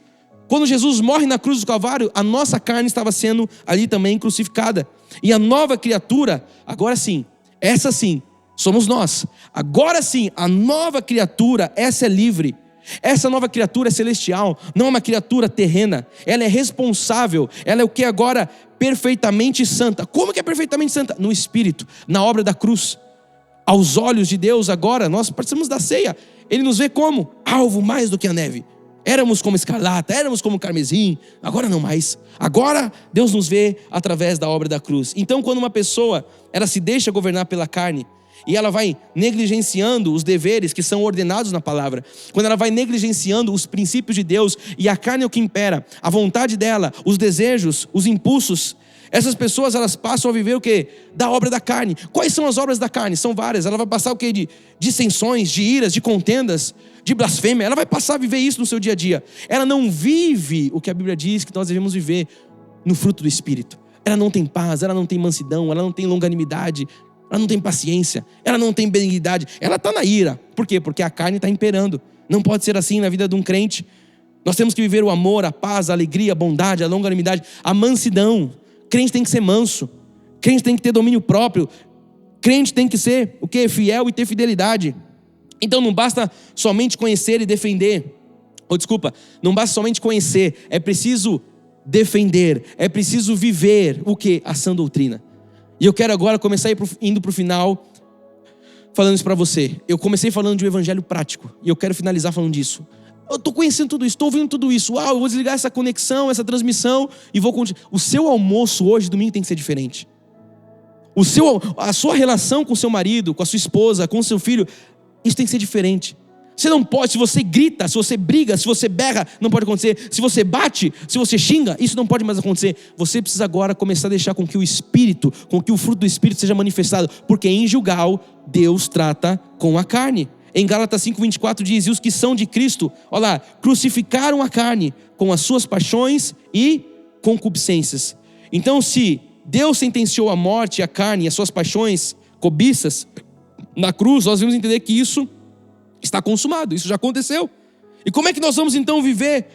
S1: Quando Jesus morre na cruz do Calvário, a nossa carne estava sendo ali também crucificada. E a nova criatura, agora sim, essa sim, somos nós. Agora sim, a nova criatura, essa é livre. Essa nova criatura é celestial, não é uma criatura terrena. Ela é responsável, ela é o que agora? Perfeitamente santa. Como que é perfeitamente santa? No Espírito, na obra da cruz. Aos olhos de Deus agora, nós participamos da ceia. Ele nos vê como? Alvo mais do que a neve. Éramos como escarlata, éramos como carmesim, agora não mais. Agora Deus nos vê através da obra da cruz. Então quando uma pessoa, ela se deixa governar pela carne, e ela vai negligenciando os deveres que são ordenados na palavra, quando ela vai negligenciando os princípios de Deus, e a carne é o que impera, a vontade dela, os desejos, os impulsos, essas pessoas elas passam a viver o quê? Da obra da carne. Quais são as obras da carne? São várias. Ela vai passar o quê? De dissensões, de iras, de contendas, de blasfêmia. Ela vai passar a viver isso no seu dia a dia. Ela não vive o que a Bíblia diz que nós devemos viver no fruto do Espírito. Ela não tem paz, ela não tem mansidão, ela não tem longanimidade, ela não tem paciência, ela não tem benignidade, ela está na ira. Por quê? Porque a carne está imperando. Não pode ser assim na vida de um crente. Nós temos que viver o amor, a paz, a alegria, a bondade, a longanimidade, a mansidão. Crente tem que ser manso, crente tem que ter domínio próprio, crente tem que ser o quê? Fiel e ter fidelidade. Então não basta somente conhecer e defender, não basta somente conhecer, é preciso defender, é preciso viver o quê? A sã doutrina. E eu quero agora começar indo para o final, falando isso para você. Eu comecei falando de um evangelho prático, e eu quero finalizar falando disso. Eu estou conhecendo tudo isso, estou ouvindo tudo isso. Eu vou desligar essa conexão, essa transmissão e vou continuar. O seu almoço hoje, domingo, tem que ser diferente. A sua relação com o seu marido, com a sua esposa, com o seu filho, isso tem que ser diferente. Você não pode, se você grita, se você briga, se você berra, não pode acontecer. Se você bate, se você xinga, isso não pode mais acontecer. Você precisa agora começar a deixar com que o Espírito, com que o fruto do Espírito seja manifestado. Porque em Gilgal, Deus trata com a carne. Em Gálatas 5:24 diz, e os que são de Cristo, olha lá, crucificaram a carne com as suas paixões e concupiscências. Então se Deus sentenciou a morte, a carne e as suas paixões, cobiças, na cruz, nós vamos entender que isso está consumado, isso já aconteceu. E como é que nós vamos então viver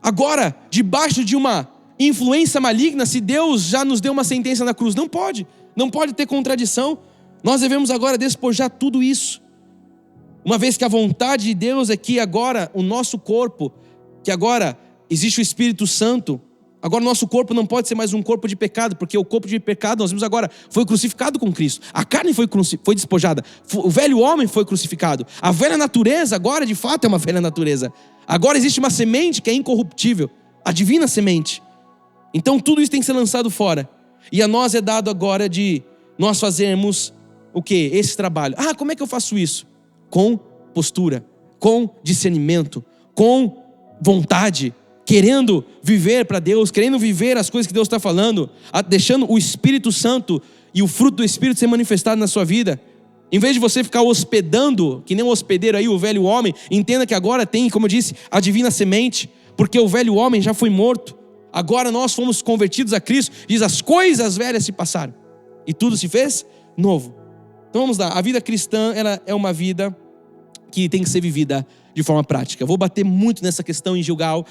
S1: agora, debaixo de uma influência maligna, se Deus já nos deu uma sentença na cruz? Não pode ter contradição. Nós devemos agora despojar tudo isso. Uma vez que a vontade de Deus é que agora o nosso corpo, que agora existe o Espírito Santo, agora o nosso corpo não pode ser mais um corpo de pecado, porque o corpo de pecado, nós vimos agora, foi crucificado com Cristo. A carne foi despojada, o velho homem foi crucificado. A velha natureza agora de fato é uma velha natureza. Agora existe uma semente que é incorruptível, a divina semente. Então tudo isso tem que ser lançado fora. E a nós é dado agora de nós fazermos o quê? Esse trabalho. Como é que eu faço isso? Com postura, com discernimento, com vontade, querendo viver para Deus, querendo viver as coisas que Deus está falando, deixando o Espírito Santo e o fruto do Espírito ser manifestado na sua vida. Em vez de você ficar hospedando, que nem um hospedeiro aí, o velho homem, entenda que agora tem, como eu disse, a divina semente, porque o velho homem já foi morto. Agora nós fomos convertidos a Cristo, diz, as coisas velhas se passaram e tudo se fez novo. Então vamos lá, a vida cristã ela é uma vida que tem que ser vivida de forma prática. Eu vou bater muito nessa questão em Gilgal.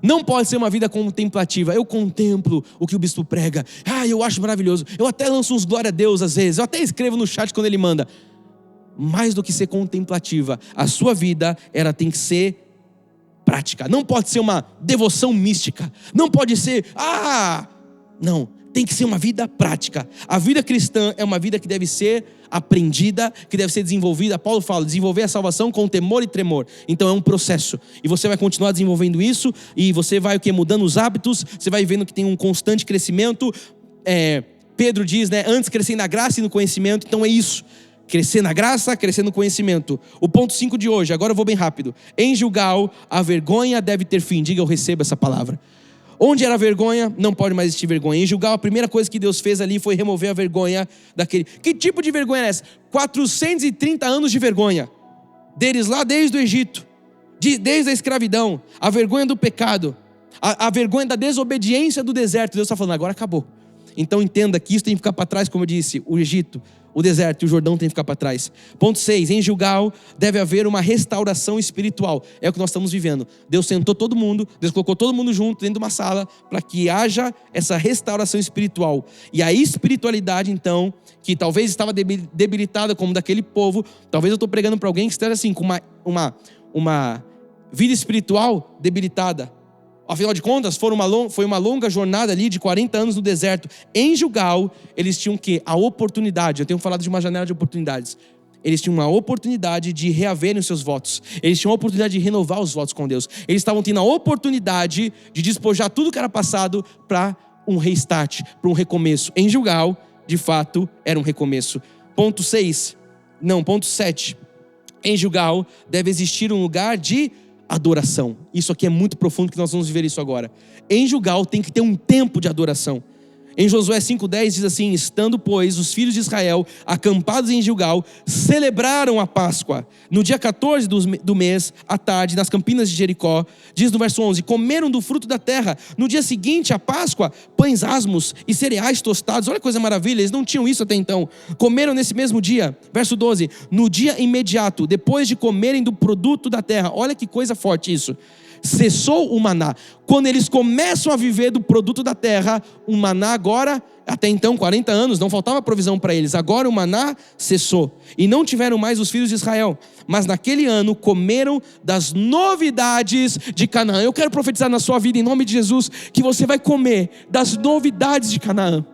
S1: Não pode ser uma vida contemplativa. Eu contemplo o que o bispo prega. Eu acho maravilhoso. Eu até lanço uns glória a Deus às vezes. Eu até escrevo no chat quando ele manda. Mais do que ser contemplativa, a sua vida ela tem que ser prática. Não pode ser uma devoção mística. Não pode ser, não. tem que ser uma vida prática. A vida cristã é uma vida que deve ser aprendida, que deve ser desenvolvida. Paulo fala, desenvolver a salvação com temor e tremor. Então é um processo. E você vai continuar desenvolvendo isso, e você vai mudando os hábitos, você vai vendo que tem um constante crescimento. Pedro diz, antes crescer na graça e no conhecimento. Então é isso. Crescer na graça, crescer no conhecimento. O ponto 5 de hoje, agora eu vou bem rápido. Em Gilgal, a vergonha deve ter fim. Diga, eu recebo essa palavra. Onde era a vergonha, não pode mais existir vergonha. Em Gilgal, a primeira coisa que Deus fez ali foi remover a vergonha daquele... Que tipo de vergonha é essa? 430 anos de vergonha. Deles lá desde o Egito. Desde a escravidão. A vergonha do pecado. A vergonha da desobediência do deserto. Deus está falando, agora acabou. Então entenda que isso tem que ficar para trás, como eu disse. O Egito, o deserto e o Jordão tem que ficar para trás. Ponto 6, em Gilgal deve haver uma restauração espiritual. É o que nós estamos vivendo. Deus sentou todo mundo, Deus colocou todo mundo junto dentro de uma sala para que haja essa restauração espiritual. E a espiritualidade então, que talvez estava debilitada como daquele povo, talvez eu estou pregando para alguém que esteja assim, com uma vida espiritual debilitada. Afinal de contas, foi uma longa jornada ali de 40 anos no deserto. Em Gilgal, eles tinham o quê? A oportunidade. Eu tenho falado de uma janela de oportunidades. Eles tinham uma oportunidade de reaverem os seus votos. Eles tinham a oportunidade de renovar os votos com Deus. Eles estavam tendo a oportunidade de despojar tudo que era passado para um restart, para um recomeço. Em Gilgal, de fato, era um recomeço. Ponto 7. Em Gilgal, deve existir um lugar de adoração. Isso aqui é muito profundo, que nós vamos viver isso agora. Em Gilgal tem que ter um tempo de adoração. Em Josué 5:10 diz assim: estando, pois, os filhos de Israel acampados em Gilgal, celebraram a Páscoa. No dia 14 do mês, à tarde, nas campinas de Jericó, diz no verso 11, comeram do fruto da terra. No dia seguinte, à Páscoa, pães asmos e cereais tostados. Olha que coisa maravilha, eles não tinham isso até então. Comeram nesse mesmo dia. Verso 12, no dia imediato, depois de comerem do produto da terra. Olha que coisa forte isso. Cessou o maná. Quando eles começam a viver do produto da terra, o maná agora, até então 40 anos, não faltava provisão para eles. Agora o maná cessou. E não tiveram mais os filhos de Israel. Mas naquele ano comeram das novidades de Canaã. Eu quero profetizar na sua vida, em nome de Jesus, que você vai comer das novidades de Canaã.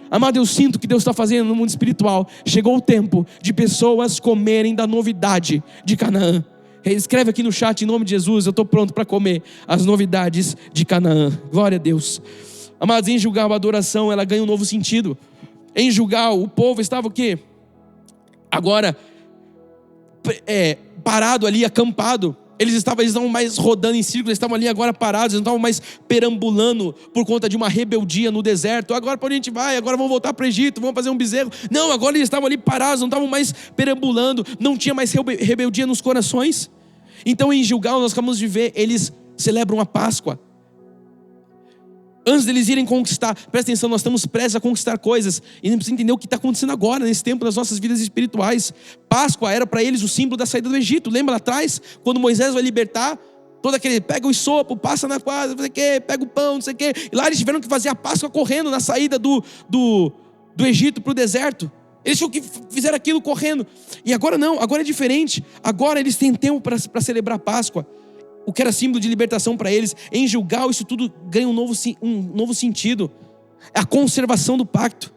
S1: Amado, eu sinto que Deus está fazendo no mundo espiritual. Chegou o tempo de pessoas comerem da novidade de Canaã. Escreve aqui no chat, em nome de Jesus, eu estou pronto para comer as novidades de Canaã. Glória a Deus. Amados, em Gilgal a adoração ela ganha um novo sentido. Em Gilgal o povo estava o quê? Agora parado ali, acampado. Eles estavam mais rodando em círculos, eles estavam ali agora parados, eles não estavam mais perambulando por conta de uma rebeldia no deserto. Agora para onde a gente vai? Agora vamos voltar para o Egito, vamos fazer um bezerro. Não, agora eles estavam ali parados, não estavam mais perambulando, não tinha mais rebeldia nos corações. Então em Gilgal nós acabamos de ver, eles celebram a Páscoa. Antes deles irem conquistar, presta atenção, nós estamos prestes a conquistar coisas e a gente precisa entender o que está acontecendo agora, nesse tempo das nossas vidas espirituais. Páscoa era para eles o símbolo da saída do Egito. Lembra lá atrás, quando Moisés vai libertar, todo aquele, pega o sopo, passa na quadra, não sei o quê, pega o pão, não sei o quê. E lá eles tiveram que fazer a Páscoa correndo na saída do Egito para o deserto. Eles tinham que fizeram aquilo correndo. E agora não, agora é diferente. Agora eles têm tempo para celebrar a Páscoa. O que era símbolo de libertação para eles. Em Gilgal isso tudo ganha um novo sentido. É a conservação do pacto.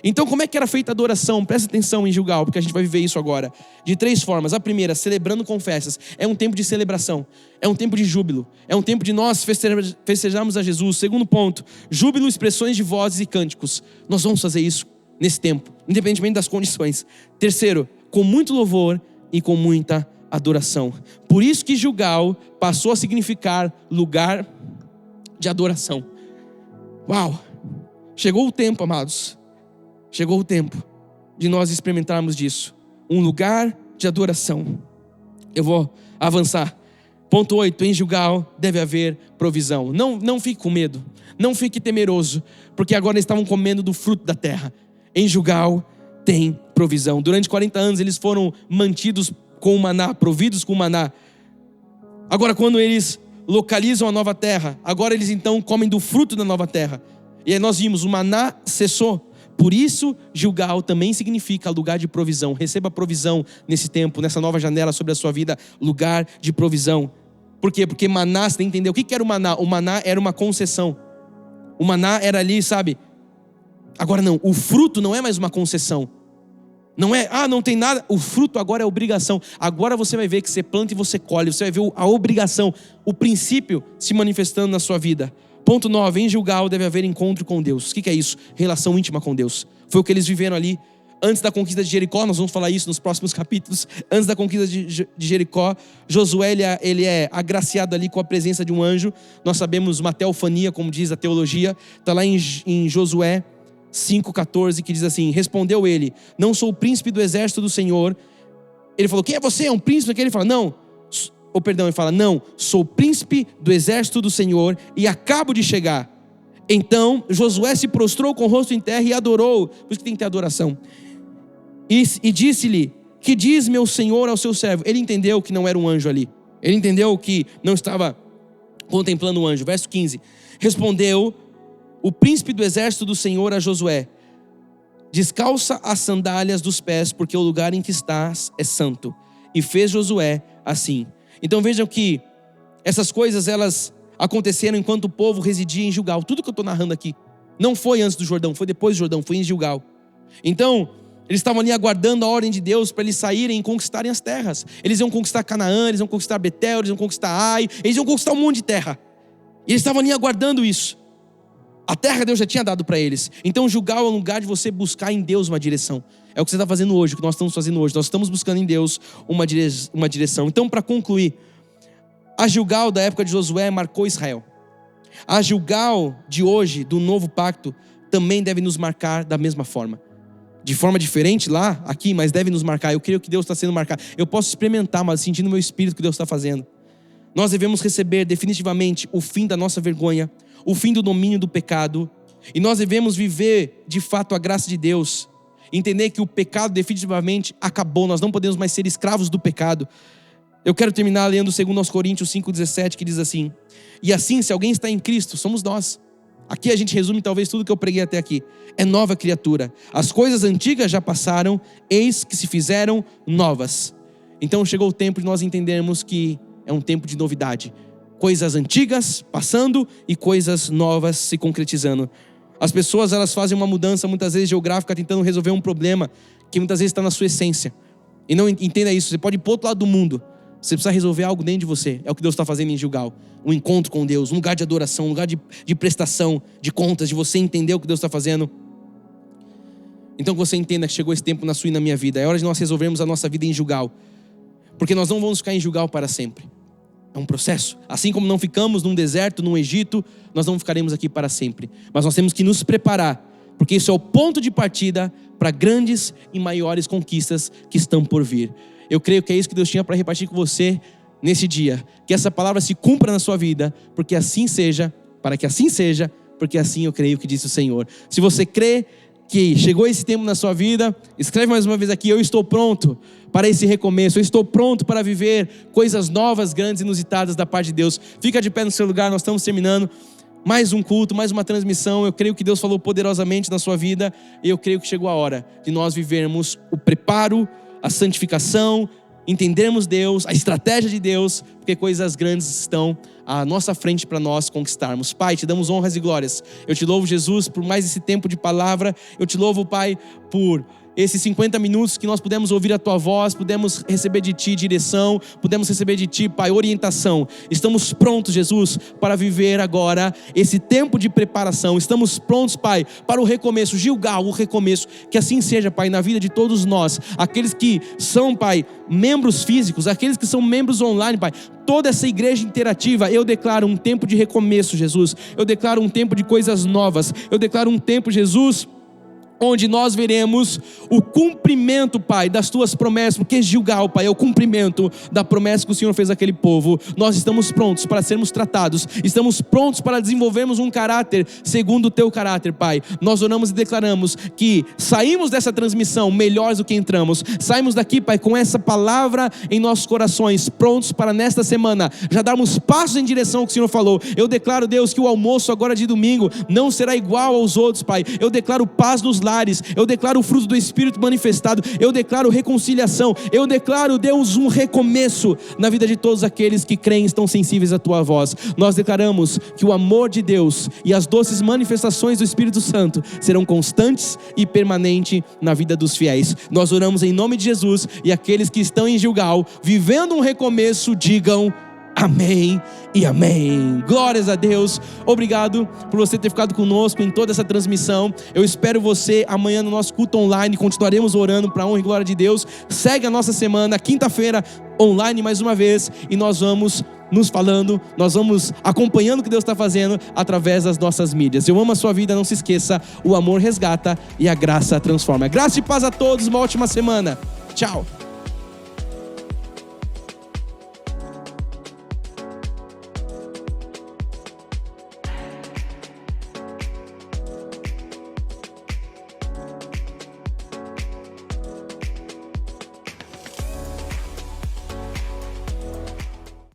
S1: Então como é que era feita a adoração? Presta atenção em Gilgal, porque a gente vai viver isso agora. De 3 formas. A primeira, celebrando com festas. É um tempo de celebração. É um tempo de júbilo. É um tempo de nós festejarmos a Jesus. Segundo ponto, júbilo, expressões de vozes e cânticos. Nós vamos fazer isso nesse tempo, independentemente das condições. Terceiro, com muito louvor e com muita adoração. Por isso que Gilgal passou a significar lugar de adoração. Uau! Chegou o tempo, amados. Chegou o tempo de nós experimentarmos disso. Um lugar de adoração. Eu vou avançar. Ponto 8, em Gilgal deve haver provisão. Não fique com medo. Não fique temeroso. Porque agora eles estavam comendo do fruto da terra. Em Gilgal tem provisão. Durante 40 anos eles foram mantidos com o maná, providos com o maná. Agora quando eles localizam a nova terra, agora eles então comem do fruto da nova terra. E aí nós vimos, o maná cessou. Por isso Gilgal também significa lugar de provisão. Receba provisão nesse tempo, nessa nova janela sobre a sua vida, lugar de provisão. Por quê? Porque maná, você tem que entender o que era o maná. O maná era uma concessão. O maná era ali, sabe, Agora não, o fruto não é mais uma concessão. Não é, não tem nada. O fruto agora é obrigação. Agora você vai ver que você planta e você colhe. Você vai ver a obrigação, o princípio se manifestando na sua vida. Ponto 9, em Gilgal deve haver encontro com Deus. O que é isso? Relação íntima com Deus. Foi o que eles viveram ali. Antes da conquista de Jericó, nós vamos falar isso nos próximos capítulos. Antes da conquista de Jericó, Josué ele é agraciado ali com a presença de um anjo. Nós sabemos uma teofania, como diz a teologia. Está lá em Josué 5,14, que diz assim: respondeu ele, não sou o príncipe do exército do Senhor. Ele falou, quem é você? É um príncipe? Ele fala, ele fala, não, sou o príncipe do exército do Senhor e acabo de chegar. Então Josué se prostrou com o rosto em terra e adorou. Por isso que tem que ter adoração. E disse-lhe, que diz meu senhor ao seu servo? Ele entendeu que não era um anjo ali. Ele entendeu que não estava contemplando o anjo. Verso 15, respondeu o príncipe do exército do Senhor a Josué, descalça as sandálias dos pés, porque o lugar em que estás é santo. E fez Josué assim. Então vejam que essas coisas elas aconteceram enquanto o povo residia em Gilgal. Tudo que eu estou narrando aqui não foi antes do Jordão, foi depois do Jordão, foi em Gilgal. Então eles estavam ali aguardando a ordem de Deus para eles saírem e conquistarem as terras. Eles iam conquistar Canaã, eles iam conquistar Betel, eles iam conquistar Ai, eles iam conquistar um monte de terra. E eles estavam ali aguardando isso. A terra Deus já tinha dado para eles. Então Gilgal é um lugar de você buscar em Deus uma direção. É o que você está fazendo hoje, o que nós estamos fazendo hoje. Nós estamos buscando em Deus uma direção. Então, para concluir, a Gilgal da época de Josué marcou Israel. A Gilgal de hoje, do novo pacto, também deve nos marcar da mesma forma. De forma diferente lá, aqui, mas deve nos marcar. Eu creio que Deus está sendo marcado. Eu posso experimentar, mas sentindo no meu espírito o que Deus está fazendo. Nós devemos receber definitivamente o fim da nossa vergonha, o fim do domínio do pecado, e nós devemos viver de fato a graça de Deus, entender que o pecado definitivamente acabou, nós não podemos mais ser escravos do pecado. Eu quero terminar lendo 2 Coríntios 5,17, que diz assim: e assim, se alguém está em Cristo, somos nós. Aqui a gente resume talvez tudo que eu preguei até aqui. É nova criatura. As coisas antigas já passaram, eis que se fizeram novas. Então chegou o tempo de nós entendermos que é um tempo de novidade. Coisas antigas passando e coisas novas se concretizando. As pessoas elas fazem uma mudança muitas vezes geográfica tentando resolver um problema que muitas vezes está na sua essência. E não entenda isso, você pode ir para o outro lado do mundo. Você precisa resolver algo dentro de você. É o que Deus está fazendo em Gilgal. Um encontro com Deus, um lugar de adoração, um lugar de prestação de contas, de você entender o que Deus está fazendo. Então que você entenda que chegou esse tempo na sua e na minha vida. É hora de nós resolvermos a nossa vida em Gilgal. Porque nós não vamos ficar em Gilgal para sempre. É um processo. Assim como não ficamos num deserto, num Egito, nós não ficaremos aqui para sempre. Mas nós temos que nos preparar, porque isso é o ponto de partida para grandes e maiores conquistas que estão por vir. Eu creio que é isso que Deus tinha para repartir com você nesse dia. Que essa palavra se cumpra na sua vida, porque assim seja, para que assim seja, porque assim eu creio que disse o Senhor. Se você crê que chegou esse tempo na sua vida, escreve mais uma vez aqui: eu estou pronto para esse recomeço, eu estou pronto para viver coisas novas, grandes, inusitadas da parte de Deus. Fica de pé no seu lugar, nós estamos terminando mais um culto, mais uma transmissão. Eu creio que Deus falou poderosamente na sua vida, e eu creio que chegou a hora de nós vivermos o preparo, a santificação, entendermos Deus, a estratégia de Deus, porque coisas grandes estão à nossa frente para nós conquistarmos. Pai, te damos honras e glórias. Eu te louvo, Jesus, por mais esse tempo de palavra. Eu te louvo, Pai, por esses 50 minutos que nós pudemos ouvir a Tua voz, pudemos receber de Ti direção, pudemos receber de Ti, Pai, orientação. Estamos prontos, Jesus, para viver agora esse tempo de preparação. Estamos prontos, Pai, para o recomeço, Gilgal, o recomeço. Que assim seja, Pai, na vida de todos nós, aqueles que são, Pai, membros físicos, aqueles que são membros online, Pai, toda essa igreja interativa. Eu declaro um tempo de recomeço, Jesus. Eu declaro um tempo de coisas novas. Eu declaro um tempo, Jesus, onde nós veremos o cumprimento, Pai, das Tuas promessas, porque Gilgal, Pai, é o cumprimento da promessa que o Senhor fez àquele povo. Nós estamos prontos para sermos tratados, estamos prontos para desenvolvermos um caráter segundo o Teu caráter, Pai. Nós oramos e declaramos que saímos dessa transmissão melhores do que entramos, saímos daqui, Pai, com essa palavra em nossos corações, prontos para nesta semana já darmos passos em direção ao que o Senhor falou. Eu declaro, Deus, que o almoço agora de domingo não será igual aos outros, Pai. Eu declaro paz nos lares, altares. Eu declaro o fruto do Espírito manifestado. Eu declaro reconciliação. Eu declaro, Deus, um recomeço na vida de todos aqueles que creem e estão sensíveis à tua voz. Nós declaramos que o amor de Deus e as doces manifestações do Espírito Santo serão constantes e permanentes na vida dos fiéis. Nós oramos em nome de Jesus, e aqueles que estão em Gilgal, vivendo um recomeço, digam amém e amém. Glórias a Deus. Obrigado por você ter ficado conosco em toda essa transmissão. Eu espero você amanhã no nosso culto online. Continuaremos orando para a honra e glória de Deus. Segue a nossa semana, quinta-feira online mais uma vez, e nós vamos nos falando, nós vamos acompanhando o que Deus está fazendo através das nossas mídias. Eu amo a sua vida, não se esqueça, o amor resgata e a graça transforma. Graça e paz a todos, uma ótima semana. Tchau.